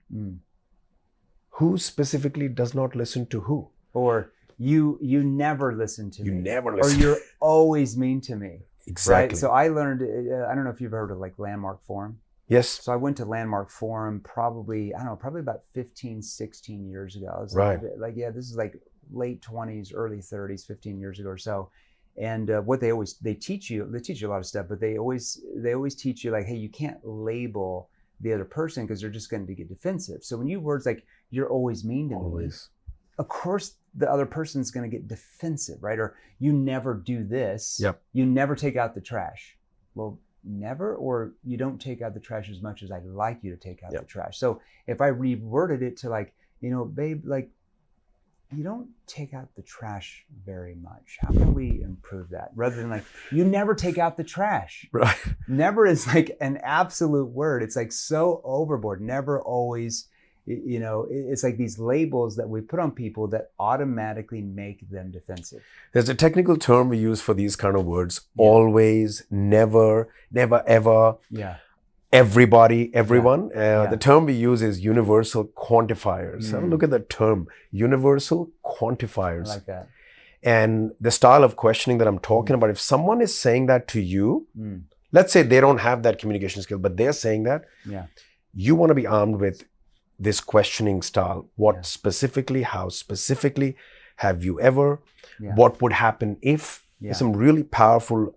Who specifically does not listen to who? Or you never listen to me. You never listen. Or you're always mean to me. Exactly. Right? So I learned, I don't know if you've heard of like Landmark Forum. Yes. So I went to Landmark Forum probably about 15, 16 years ago. I was right. This is like late 20s, early 30s, 15 years ago or so. And what they teach you a lot of stuff, but they always teach you like, hey, you can't label the other person because they're just going to get defensive. So when you words like, you're always mean to me, of course the other person's going to get defensive, right? Or you never do this. Yep. You never take out the trash. Well, never, or you don't take out the trash as much as I'd like you to take out the trash. So if I reworded it to like, babe, like, you don't take out the trash very much. How can we improve that? Rather than like, you never take out the trash. Right. Never is like an absolute word. It's like so overboard. Never, always, it's like these labels that we put on people that automatically make them defensive. There's a technical term we use for these kind of words. Always, never, never, ever. Yeah. Everybody, everyone. The term we use is universal quantifiers. Have a look at the term, universal quantifiers. I like that. And the style of questioning that I'm talking about, if someone is saying that to you, let's say they don't have that communication skill, but they're saying that, you want to be armed with this questioning style. What specifically, how specifically, have you ever, what would happen if? There's some really powerful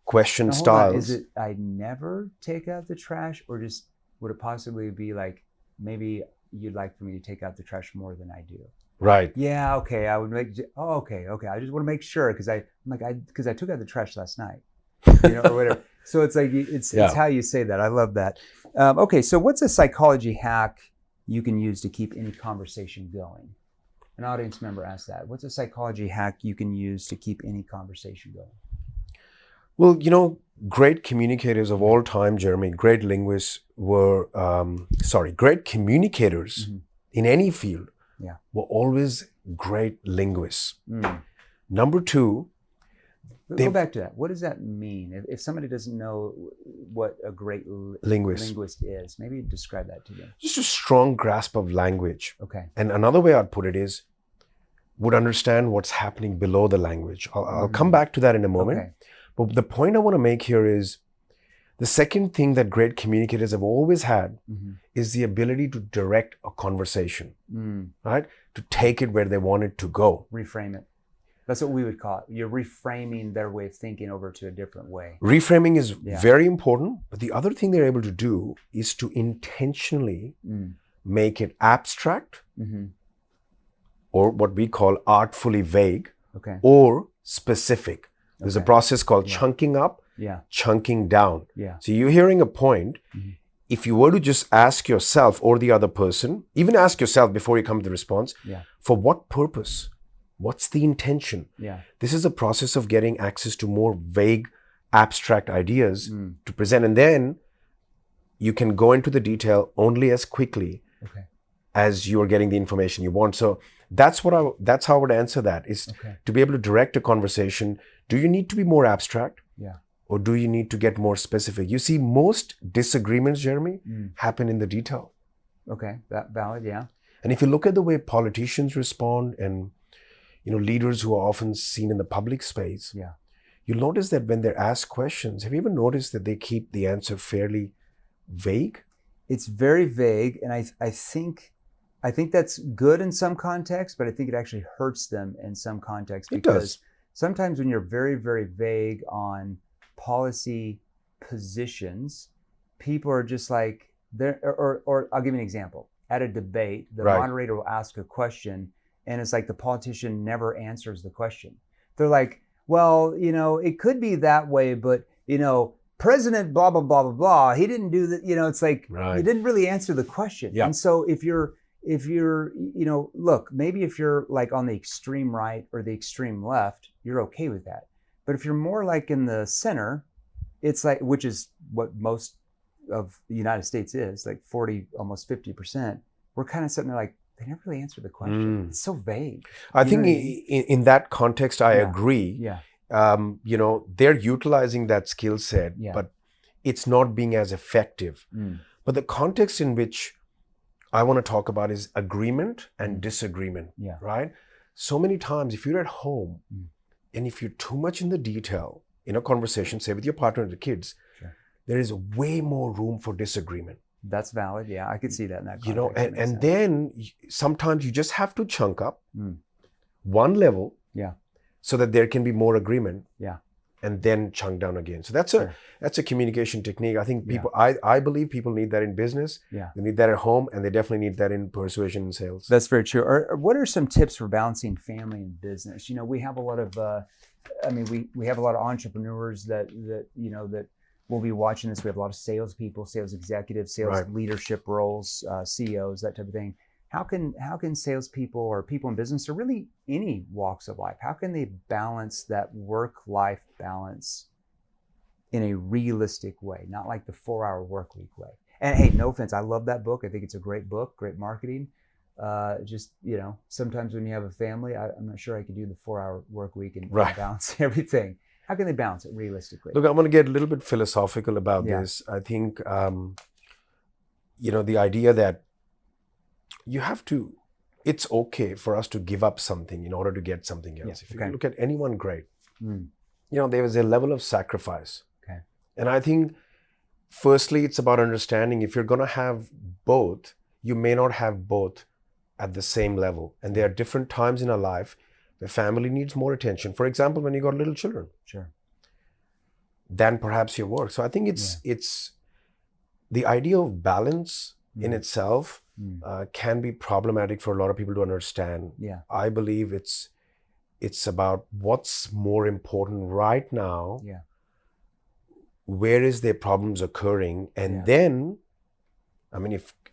question styles. Is it I never take out the trash, or just would it possibly be like, maybe you'd like for me to take out the trash more than I do? Right. Yeah. Okay. I would make. Oh, okay. Okay. I just want to make sure because I took out the trash last night, or whatever. So it's like it's how you say that. I love that. Okay. So what's a psychology hack you can use to keep any conversation going? An audience member asked that. What's a psychology hack you can use to keep any conversation going? Well, great communicators of all time, Jeremy, great linguists great communicators in any field were always great linguists. Number two, go back to that. What does that mean? If somebody doesn't know what a great linguist is, maybe describe that to them. Just a strong grasp of language. Okay. And another way I'd put it is, would understand what's happening below the language. I'll come back to that in a moment. Okay. But the point I want to make here is, the second thing that great communicators have always had is the ability to direct a conversation, right? To take it where they want it to go. Reframe it. That's what we would call it. You're reframing their way of thinking over to a different way. Reframing is very important, but the other thing they're able to do is to intentionally make it abstract, or what we call artfully vague, or specific. There's a process called chunking up, chunking down. So you're hearing a point. If you were to just ask yourself or the other person, even ask yourself before you come to the response, for what purpose? What's the intention? This is a process of getting access to more vague, abstract ideas to present. And then you can go into the detail only as quickly as you're getting the information you want. So that's how I would answer that, is to be able to direct a conversation. Do you need to be more abstract? Or do you need to get more specific? You see, most disagreements, Jeremy, happen in the detail. Okay, that valid, And if you look at the way politicians respond, and leaders who are often seen in the public space, you'll notice that when they're asked questions, have you ever noticed that they keep the answer fairly vague? It's very vague, and I think that's good in some contexts, but I think it actually hurts them in some contexts. Because sometimes when you're very, very vague on policy positions, people are just like, or I'll give you an example. At a debate, the moderator will ask a question, and it's like the politician never answers the question. They're like, well, it could be that way, but, President blah, blah, blah, blah, blah, he didn't do that. It's like, you didn't really answer the question. Yeah. And so if you're, look, maybe if you're like on the extreme right or the extreme left, you're okay with that. But if you're more like in the center, it's like, which is what most of the United States is, like 40, almost 50%, we're kind of sitting there like, they never really answered the question. It's so vague. I think in that context, I agree. Yeah. They're utilizing that skill set, but it's not being as effective. But the context in which I want to talk about is agreement and disagreement, right? So many times, if you're at home and if you're too much in the detail in a conversation, say with your partner and the kids, there is way more room for disagreement. That's valid. Yeah, I could see that in that context. And then sometimes you just have to chunk up one level so that there can be more agreement and then chunk down again. So that's a communication technique. I think people, I believe people need that in business. Yeah. They need that at home, and they definitely need that in persuasion and sales. That's very true. Or what are some tips for balancing family and business? We have a lot of, we have a lot of entrepreneurs that we'll be watching this. We have a lot of salespeople, sales executives, sales leadership roles, CEOs, that type of thing. How can salespeople or people in business, or really any walks of life, how can they balance that work-life balance in a realistic way, not like the 4-hour work week way? And hey, no offense, I love that book. I think it's a great book, great marketing. Sometimes when you have a family, I'm not sure I could do the 4-hour work week and balance everything. How can they balance it realistically? Look, I'm going to get a little bit philosophical about this. I think, the idea that it's okay for us to give up something in order to get something else. If you look at anyone great, there was a level of sacrifice. Okay. And I think, firstly, it's about understanding if you're going to have both, you may not have both at the same level. And there are different times in our life the family needs more attention. For example, when you got little children, than perhaps your work. So I think it's the idea of balance in itself can be problematic for a lot of people to understand. Yeah. I believe it's about what's more important right now. Yeah. Where is their problems occurring, and then,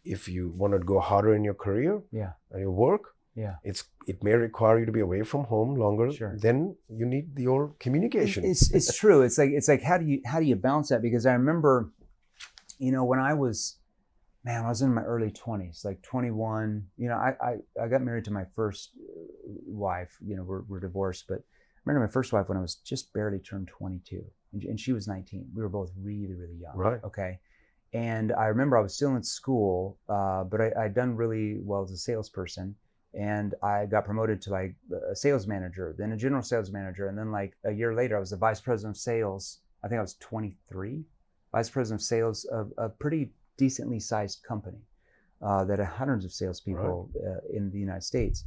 if you want to go harder in your career and your work. Yeah, it may require you to be away from home longer. Then you need your communication. It's true. It's like how do you balance that? Because I remember, when I was in my early 20s, like 21. I got married to my first wife. We're divorced, but I remember my first wife when I was just barely turned 22, and she was 19. We were both really, really young. Right. Okay. And I remember I was still in school, but I'd done really well as a salesperson. And I got promoted to like a sales manager, then a general sales manager. And then like a year later, I was the vice president of sales. I think I was 23, vice president of sales of a pretty decently sized company that had hundreds of salespeople in the United States.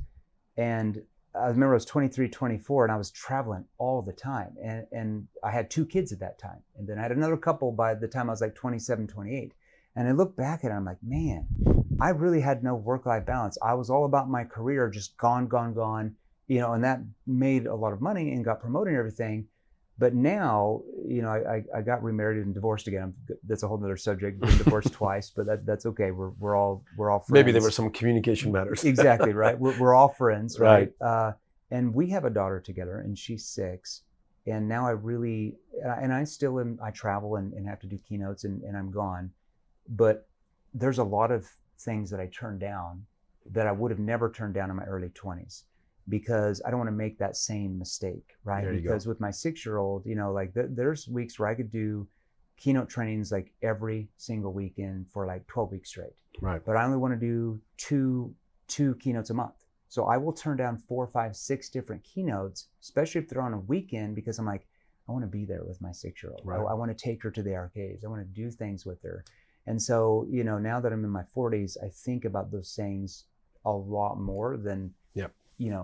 And I remember I was 23, 24, and I was traveling all the time. And I had 2 kids at that time. And then I had another couple by the time I was like 27, 28. And I look back at it, I'm like, man, I really had no work-life balance. I was all about my career, just gone, and that made a lot of money and got promoted and everything. But now, I got remarried and divorced again. That's a whole other subject. Been divorced twice, but that's okay. We're all friends. Maybe there were some communication matters. Exactly, right. We're all friends, right? And we have a daughter together, and she's 6. And now I travel and have to do keynotes, and I'm gone. But there's a lot of things that I turned down that I would have never turned down in my early 20s, because I don't want to make that same mistake, right? Because with my 6-year-old, there's weeks where I could do keynote trainings like every single weekend for like 12 weeks straight. Right. But I only want to do two keynotes a month. So I will turn down 4, 5, 6 different keynotes, especially if they're on a weekend, because I'm like, I want to be there with my 6-year-old. Right. I want to take her to the arcades. I want to do things with her. And so, now that I'm in my 40s, I think about those things a lot more than,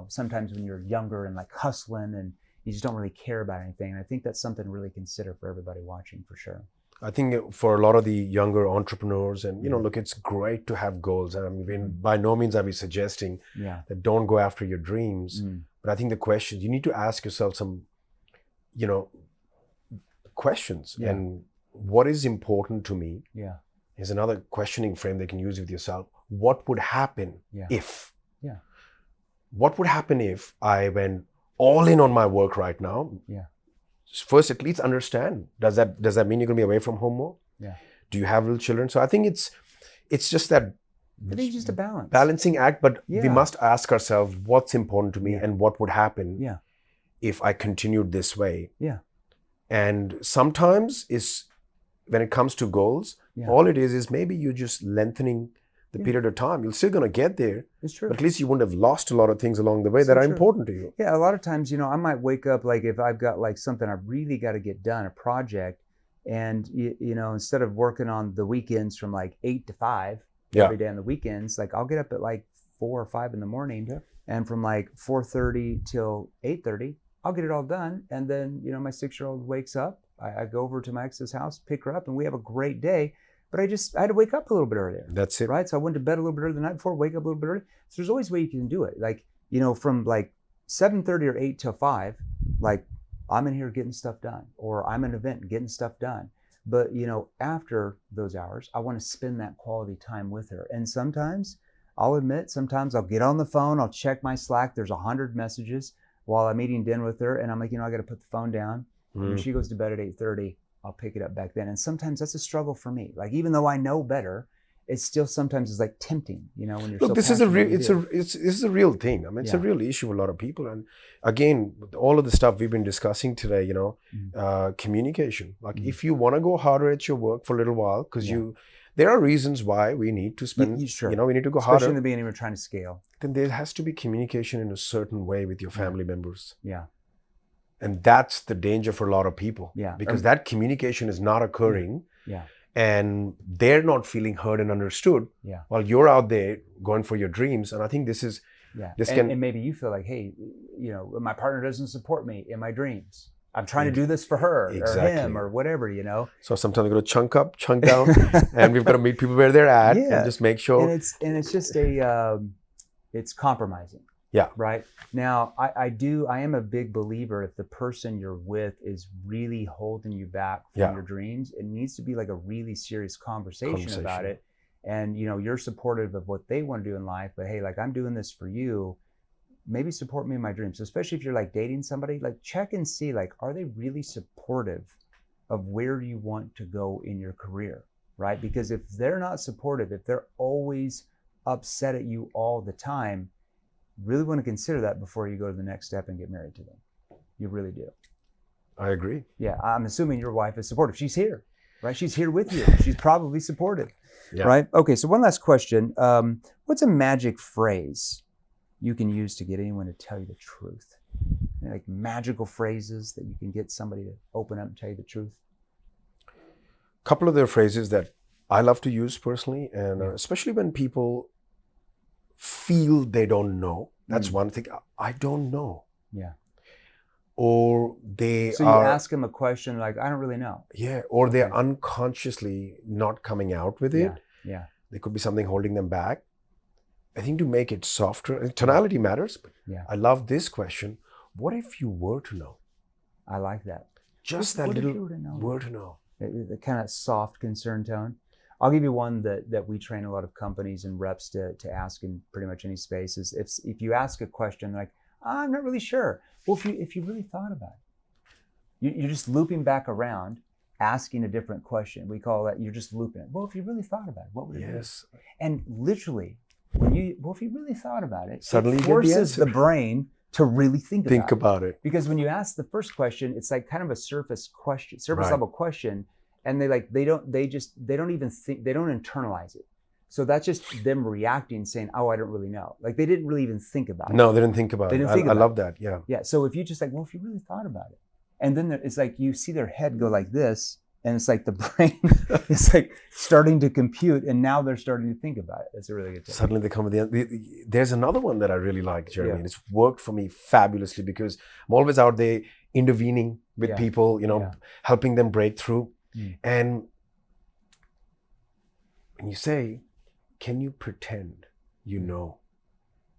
sometimes when you're younger and like hustling and you just don't really care about anything. And I think that's something to really consider for everybody watching, for sure. I think for a lot of the younger entrepreneurs, and look, it's great to have goals. And I mean, by no means are we suggesting that don't go after your dreams. But I think the question, you need to ask yourself some, questions. And what is important to me? Is another questioning frame they can use with yourself. What would happen if? What would happen if I went all in on my work right now? First, at least understand. Does that mean you're going to be away from home more? Do you have little children? So I think it's just that. I think it's just a balancing act. But we must ask ourselves what's important to me and what would happen if I continued this way. And sometimes when it comes to goals, all it is maybe you're just lengthening the period of time. You're still going to get there. It's true. But at least you wouldn't have lost a lot of things along the way that are important to you. Yeah, a lot of times, I might wake up, like if I've got like something I really got to get done, a project, and instead of working on the weekends from like 8 to 5 every day on the weekends, like I'll get up at like 4 or 5 in the morning, and from like 4:30 till 8:30, I'll get it all done. And then, my 6-year-old wakes up. I go over to my ex's house, pick her up, and we have a great day. But I had to wake up a little bit earlier. That's it. Right? So I went to bed a little bit earlier the night before, wake up a little bit early. So there's always a way you can do it. Like, from like 7:30 or 8 till 5, like I'm in here getting stuff done, or I'm at an event getting stuff done. But, after those hours, I want to spend that quality time with her. And sometimes, I'll admit, sometimes I'll get on the phone, I'll check my Slack, there's 100 messages while I'm eating dinner with her. And I'm like, I got to put the phone down. When she goes to bed at 8:30, I'll pick it up back then. And sometimes that's a struggle for me. Like, even though I know better, it's still sometimes is like tempting, when you're Look, this is a real thing. I mean, it's a real issue for a lot of people. And again, all of the stuff we've been discussing today, communication. Like, if you want to go harder at your work for a little while, because there are reasons why we need to spend, we need to go harder. Especially in the beginning, we're trying to scale. Then there has to be communication in a certain way with your family members. Yeah. And that's the danger for a lot of people. Because that communication is not occurring. And they're not feeling heard and understood while you're out there going for your dreams. And I think this is, and maybe you feel like, hey, my partner doesn't support me in my dreams. I'm trying to do this for her or him or whatever, So sometimes we're going to chunk up, chunk down, and we've got to meet people where they're at and just make sure. And it's just it's compromising. Right. Now, I am a big believer if the person you're with is really holding you back from your dreams, it needs to be like a really serious conversation about it. And, you're supportive of what they want to do in life, but hey, like I'm doing this for you, maybe support me in my dreams. So especially if you're like dating somebody, like check and see, like, are they really supportive of where you want to go in your career? Right. Because if they're not supportive, if they're always upset at you all the time, really want to consider that before you go to the next step and get married to them. You really do. I agree. Yeah, I'm assuming your wife is supportive. She's here, right? She's here with you. She's probably supportive, right? Okay, so one last question. What's a magic phrase you can use to get anyone to tell you the truth? Like magical phrases that you can get somebody to open up and tell you the truth? A couple of the phrases that I love to use personally, and especially when people feel they don't know. That's one thing. I don't know. Yeah. Or So you ask them a question like, I don't really know. Yeah. Or they're unconsciously not coming out with it. Yeah. There could be something holding them back. I think to make it softer, tonality matters, but I love this question. What if you were to know? I like that. Just that little were to know. The kind of soft concern tone. I'll give you one that we train a lot of companies and reps to ask in pretty much any space is if you ask a question like, I'm not really sure. Well, if you really thought about it, you're just looping back around, asking a different question. We call that, you're just looping it. Well, if you really thought about it, what would it be? And literally, if you really thought about it, suddenly it forces the brain to really think about it. Because when you ask the first question, it's like kind of a surface level question. And they don't even think, they don't internalize it. So that's just them reacting, saying, oh, I don't really know. Like they didn't really even think about it. No, they didn't think about it. I love that. Yeah. Yeah. So if you just like, well, if you really thought about it, and then it's like you see their head go like this, and it's like the brain is like starting to compute, and now they're starting to think about it. That's a really good thing. Suddenly they come with the end. There's another one that I really like, Jeremy, and it's worked for me fabulously because I'm always out there intervening with people, helping them break through. And and you say, can you pretend you know?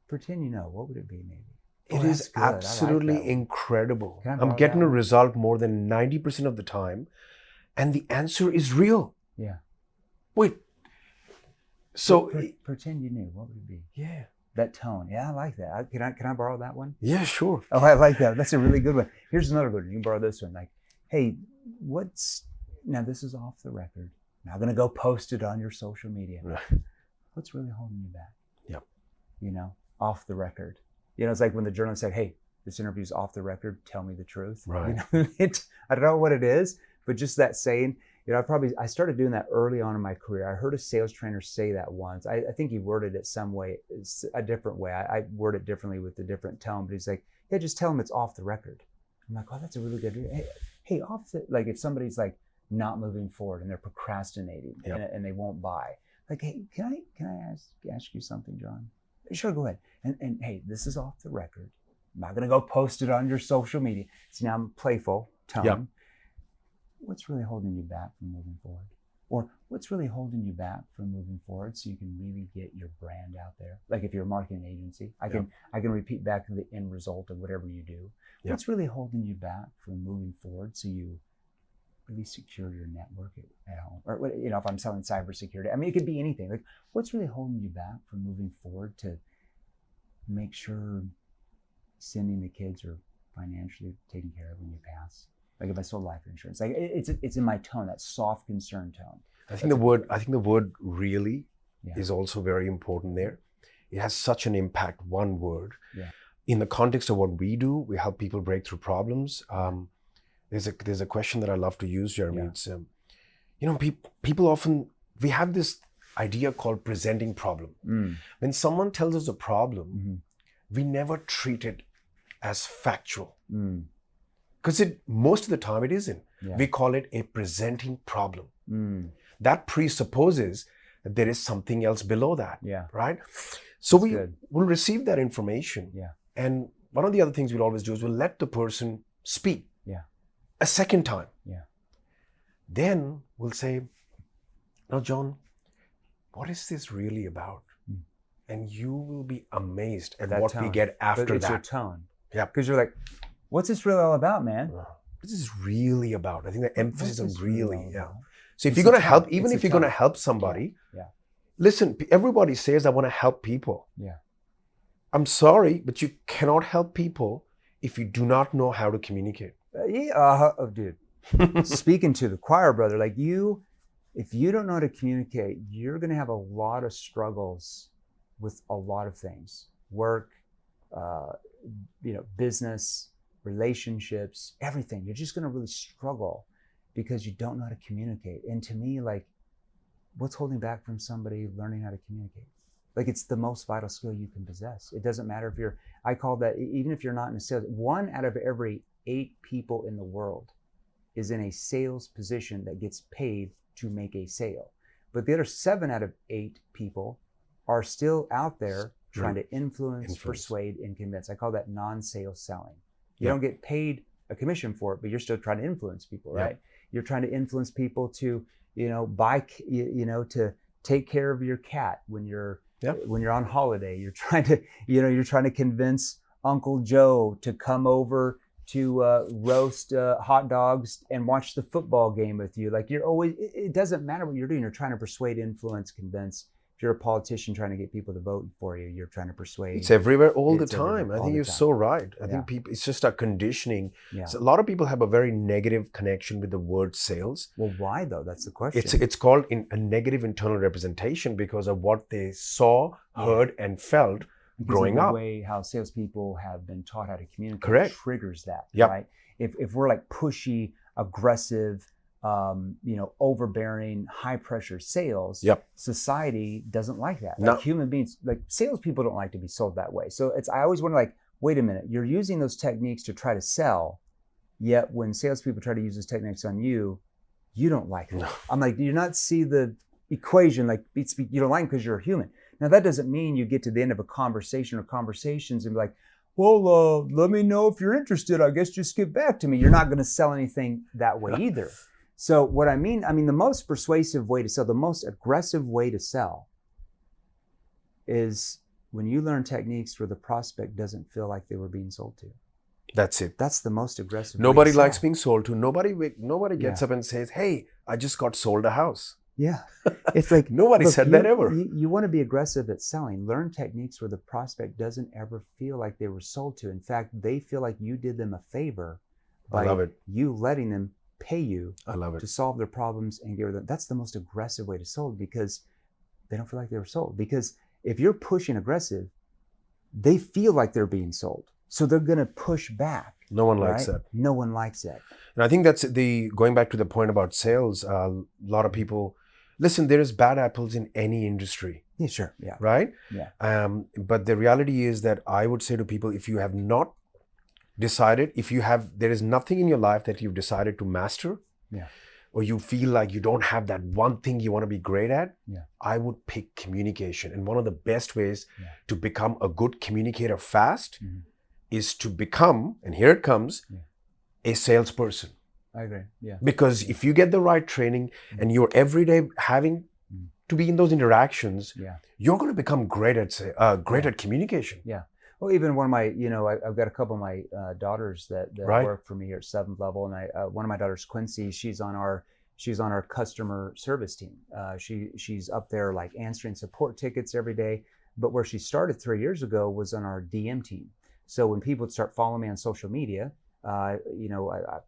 Pretend you know. What would it be, maybe? It is absolutely like incredible. I'm getting a result more than 90% of the time, and the answer is real. Yeah. Wait. So pretend you knew. What would it be? Yeah. That tone. Yeah, I like that. Can I borrow that one? Yeah, sure. Oh, I like that. That's a really good one. Here's another good one. You can borrow this one. Like, hey, now this is off the record. Now I'm gonna go post it on your social media. What's really holding you back? Yep. You know, off the record. You know, it's like when the journalist said, hey, this interview's off the record, tell me the truth. Right. You know, I don't know what it is, but just that saying, you know, I started doing that early on in my career. I heard a sales trainer say that once. I think he worded it some way, a different way. I word it differently with a different tone, but he's like, yeah, just tell him it's off the record. I'm like, oh, that's a really good idea. Hey, like if somebody's like not moving forward and they're procrastinating and they won't buy, like, hey, can I ask you something, John? Sure, go ahead. And hey, this is off the record. I'm not gonna go post it on your social media. See, now I'm playful tone. Yep. What's really holding you back from moving forward? Or what's really holding you back from moving forward so you can really get your brand out there? Like if you're a marketing agency, I can repeat back the end result of whatever you do. Yep. What's really holding you back from moving forward so you really secure your network at home? Or, you know, if I'm selling cybersecurity, I mean, it could be anything. Like, what's really holding you back from moving forward to make sure sending the kids are financially taken care of when you pass? Like if I sold life insurance, like it's in my tone, that soft concern tone. I think the word really is also very important there. It has such an impact, one word. Yeah. In the context of what we do, we help people break through problems. There's a question that I love to use, Jeremy. Yeah. It's, you know, people often, we have this idea called presenting problem. When someone tells us a problem, we never treat it as factual. Because most of the time it isn't. Yeah. We call it a presenting problem. That presupposes that there is something else below that, right? So we'll receive that information. Yeah. And one of the other things we'll always do is we'll let the person speak a second time. Yeah. Then we'll say, now, John, what is this really about? And you will be amazed at what we get after that. It's your tone. Yeah. Because you're like, what's this really all about, man? What is this really about? I think the emphasis on really, So if you're going to help, even if you're going to help somebody, listen, everybody says, I want to help people. Yeah. I'm sorry, but you cannot help people if you do not know how to communicate. Dude, speaking to the choir, brother, like if you don't know how to communicate, you're going to have a lot of struggles with a lot of things, work, business, relationships, everything. You're just going to really struggle because you don't know how to communicate. And to me, like, what's holding back from somebody learning how to communicate? Like, it's the most vital skill you can possess. It doesn't matter if I call that, even if you're not in a sales, 1 out of every 8 people in the world is in a sales position that gets paid to make a sale. But the other 7 out of 8 people are still out there trying to influence, persuade, and convince. I call that non-sales selling. You don't get paid a commission for it, but you're still trying to influence people, right? You're trying to influence people to, buy, to take care of your cat when you're on holiday. You're trying to convince Uncle Joe to come over to roast hot dogs and watch the football game with you. Like it doesn't matter what you're doing. You're trying to persuade, influence, convince. If you're a politician trying to get people to vote for you, you're trying to persuade. It's everywhere all the time. I think you're so right. I think it's just our conditioning. Yeah. So a lot of people have a very negative connection with the word sales. Well, why though? That's the question. It's called a negative internal representation because of what they saw, heard, and felt growing up. The way how salespeople have been taught how to communicate triggers that, yep. right? If we're like pushy, aggressive, overbearing, high pressure sales, society doesn't like that. Like human beings, like salespeople don't like to be sold that way. So I always wonder, like, wait a minute, you're using those techniques to try to sell, yet when salespeople try to use those techniques on you, you don't like that. No. I'm like, do you not see the equation? Like, you don't like them because you're a human. Now that doesn't mean you get to the end of a conversation or conversations and be like, well, let me know if you're interested. I guess just get back to me. You're not going to sell anything that way either. So what I mean, the most persuasive way to sell, the most aggressive way to sell is when you learn techniques where the prospect doesn't feel like they were being sold to. That's it. That's the most aggressive Nobody way to sell. likes being sold to. Nobody gets up and says, hey, I just got sold a house. Yeah. It's like, nobody said that ever. You want to be aggressive at selling. Learn techniques where the prospect doesn't ever feel like they were sold to. In fact, they feel like you did them a favor by you letting them pay you to solve their problems and give them. That's the most aggressive way to sell, because they don't feel like they were sold. Because if you're pushing aggressive, they feel like they're being sold. So they're going to push back. No one likes that. No one likes that. And I think that's going back to the point about sales, a lot of people, listen, there is bad apples in any industry. Yeah, sure. Yeah. Right? Yeah. But the reality is that I would say to people, if you have not decided, there is nothing in your life that you've decided to master, or you feel like you don't have that one thing you want to be great at, I would pick communication. And one of the best ways to become a good communicator fast is to become, and here it comes, a salesperson. I agree. Yeah. Because if you get the right training and you're every day having to be in those interactions, you're going to become great at communication. Yeah. Well, even one of my, I've got a couple of my daughters that work for me here at 7th level, and one of my daughters, Quincy, she's on our customer service team. She's up there like answering support tickets every day. But where she started 3 years ago was on our DM team. So when people would start following me on social media, I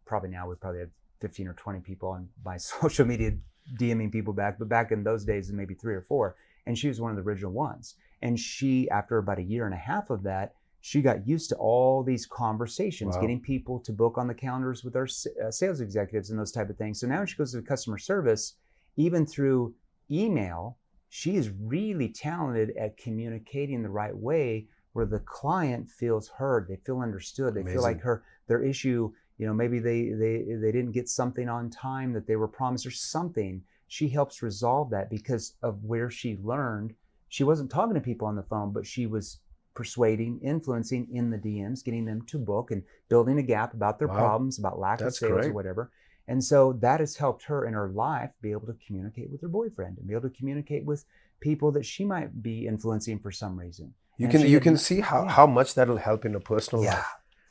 probably have 15 or 20 people on my social media DMing people back. But back in those days, maybe 3 or 4. And she was one of the original ones. And she, after about a year and a half of that, she got used to all these conversations, getting people to book on the calendars with our sales executives and those type of things. So now when she goes to customer service, even through email, she is really talented at communicating the right way where the client feels heard, they feel understood, they feel like their issue, maybe they didn't get something on time that they were promised or something. She helps resolve that because of where she learned. She wasn't talking to people on the phone, but she was persuading, influencing in the DMs, getting them to book and building a gap about their problems, about lack of sales or whatever. And so that has helped her in her life be able to communicate with her boyfriend and be able to communicate with people that she might be influencing for some reason. You can see how much that'll help in a personal life.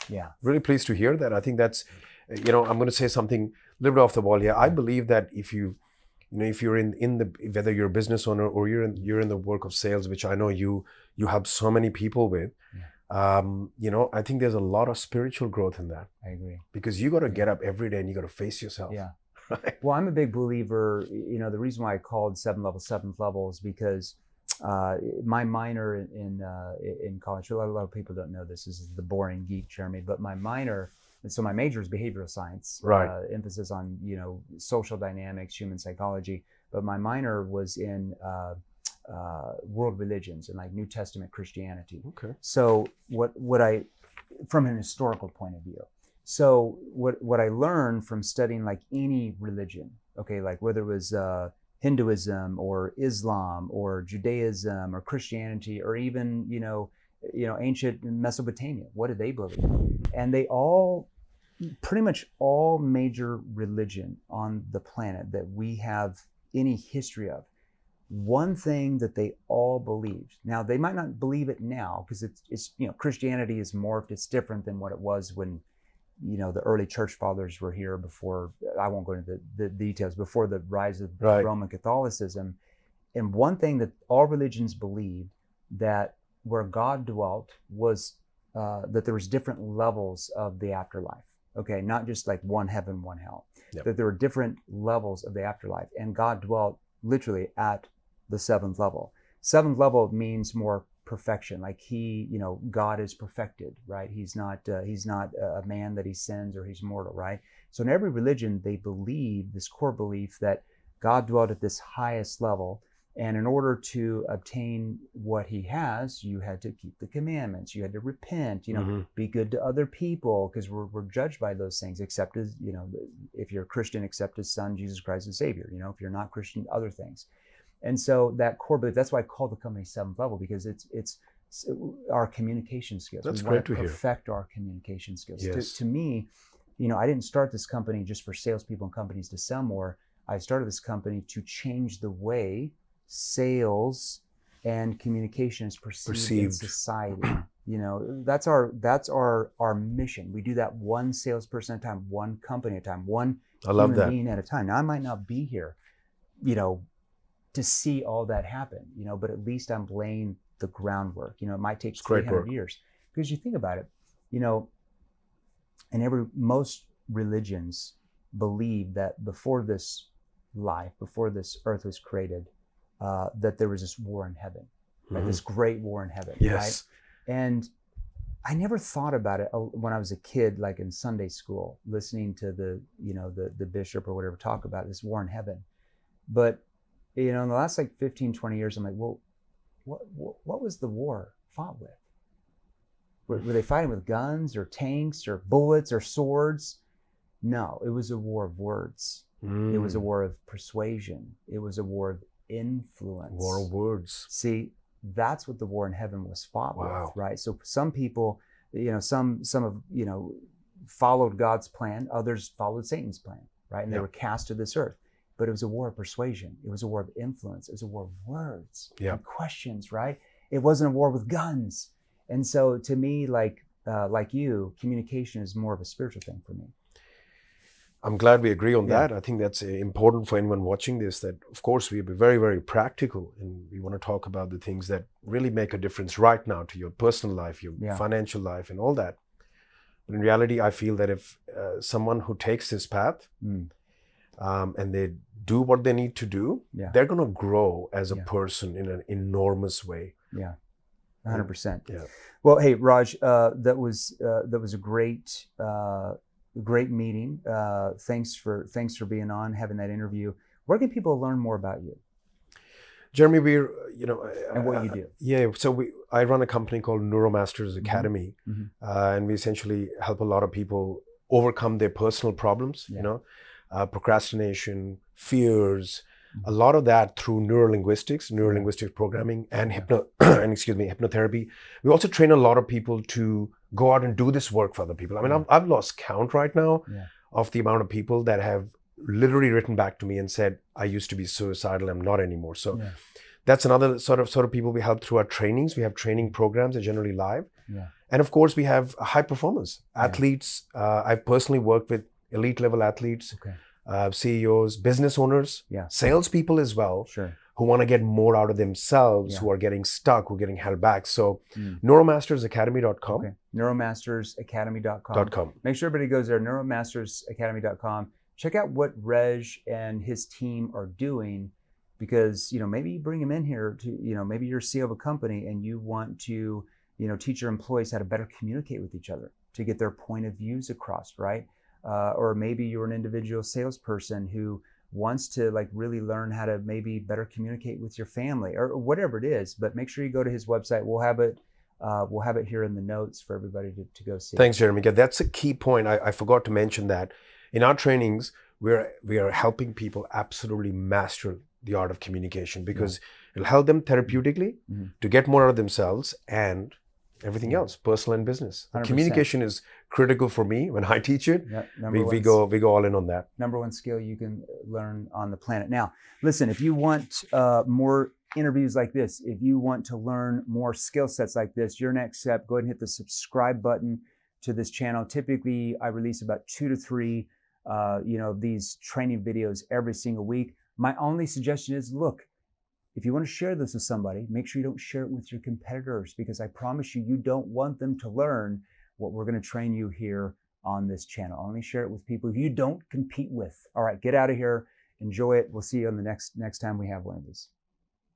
Yeah. Really pleased to hear that. I think that's, I'm going to say something a little bit off the wall here. I believe that if you're in the, whether you're a business owner or you're in the work of sales, which I know you help so many people with, I think there's a lot of spiritual growth in that. I agree. Because you got to get up every day and you got to face yourself. Yeah. Right? Well, I'm a big believer, the reason why I called 7th level is because my minor in college, a lot of people don't know this is the boring geek, Jeremy, but my minor, so my major is behavioral science, emphasis on, social dynamics, human psychology, but my minor was in world religions and like New Testament Christianity. Okay. So what I, from an historical point of view, so what I learned from studying like any religion, okay, like whether it was Hinduism or Islam or Judaism or Christianity or even, ancient Mesopotamia, what did they believe? And they all, pretty much all major religion on the planet that we have any history of, one thing that they all believed. Now, they might not believe it now because it's Christianity is morphed. It's different than what it was when, the early church fathers were here before, I won't go into the details, before the rise of Roman Catholicism. And one thing that all religions believed, that where God dwelt was that there was different levels of the afterlife. Okay, not just like one heaven, one hell. Yep. That there were different levels of the afterlife. And God dwelt literally at the 7th level. 7th level means more perfection, like God is perfected, right? He's not a man that he sins or he's mortal, right? So in every religion, they believe this core belief that God dwelt at this highest level, and in order to obtain what he has, you had to keep the commandments, you had to repent, be good to other people, because we're judged by those things, except as, if you're a Christian, accept his son, Jesus Christ as Savior, if you're not Christian, other things. And so that core belief, that's why I call the company 7th level, because it's our communication skills. That's we want great to perfect our communication skills. Yes. To me, I didn't start this company just for salespeople and companies to sell more. I started this company to change the way sales and communication is perceived in society. That's our mission. We do that one salesperson at a time, one company at a time, one human being at a time. Now I might not be here, to see all that happen, but at least I'm laying the groundwork. It might take 300 years, because you think about it, and most religions believe that before this life, before this earth was created, that there was this war in heaven, right? This great war in heaven, right? And I never thought about it when I was a kid, like in Sunday school, listening to the bishop or whatever talk about this war in heaven. But, in the last 15, 20 years, I'm like, well, what was the war fought with? Were they fighting with guns or tanks or bullets or swords? No, it was a war of words. It was a war of persuasion. It was a war of influence. War of words. See, that's what the war in heaven was fought with, right? So some people, some have, followed God's plan. Others followed Satan's plan, right? And they were cast to this earth. But it was a war of persuasion. It was a war of influence. It was a war of words and questions, right? It wasn't a war with guns. And so to me, like you, communication is more of a spiritual thing for me. I'm glad we agree on that. I think that's important for anyone watching this, that of course we be very, very practical, and we want to talk about the things that really make a difference right now to your personal life, your financial life and all that. But in reality, I feel that if someone who takes this path and they do what they need to do, they're going to grow as a person in an enormous way. Yeah. 100%. Yeah. Well, hey, Raj, that was a great meeting. Thanks for being on, having that interview. Where can people learn more about you? Jeremy, we're, and what you do. So I run a company called NeuroMasters Academy, and we essentially help a lot of people overcome their personal problems, procrastination, fears, a lot of that through neurolinguistics programming, and hypnotherapy. We also train a lot of people to go out and do this work for other people. I mean, I've lost count right now of the amount of people that have literally written back to me and said, I used to be suicidal, I'm not anymore. So that's another sort of people we help through our trainings. We have training programs that are generally live. And of course, we have high performers, athletes. I've personally worked with elite level athletes, CEOs, business owners, salespeople as well, who want to get more out of themselves, who are getting stuck, who are getting held back. So NeuroMastersAcademy.com. Okay. NeuroMastersAcademy.com. Make sure everybody goes there, NeuroMastersAcademy.com. Check out what Reg and his team are doing, because, maybe you bring them in here to, maybe you're CEO of a company and you want to, teach your employees how to better communicate with each other to get their point of views across, right? Or maybe you're an individual salesperson who wants to really learn how to maybe better communicate with your family, or whatever it is. But make sure you go to his website. We'll have it here in the notes for everybody to go see. Thanks, Jeremy. That's a key point. I forgot to mention that in our trainings, we are helping people absolutely master the art of communication, because it'll help them therapeutically to get more out of themselves and everything else, personal and business. Communication is critical for me when I teach it. We go all in on that. Number one skill you can learn on the planet. Now, listen, if you want more interviews like this, if you want to learn more skill sets like this, your next step, go ahead and hit the subscribe button to this channel. Typically, I release about 2 to 3 these training videos every single week. My only suggestion is, look, if you want to share this with somebody, make sure you don't share it with your competitors, because I promise you don't want them to learn what we're going to train you here on this channel. Only share it with people you don't compete with. All right, get out of here. Enjoy it. We'll see you on the next time we have one of these.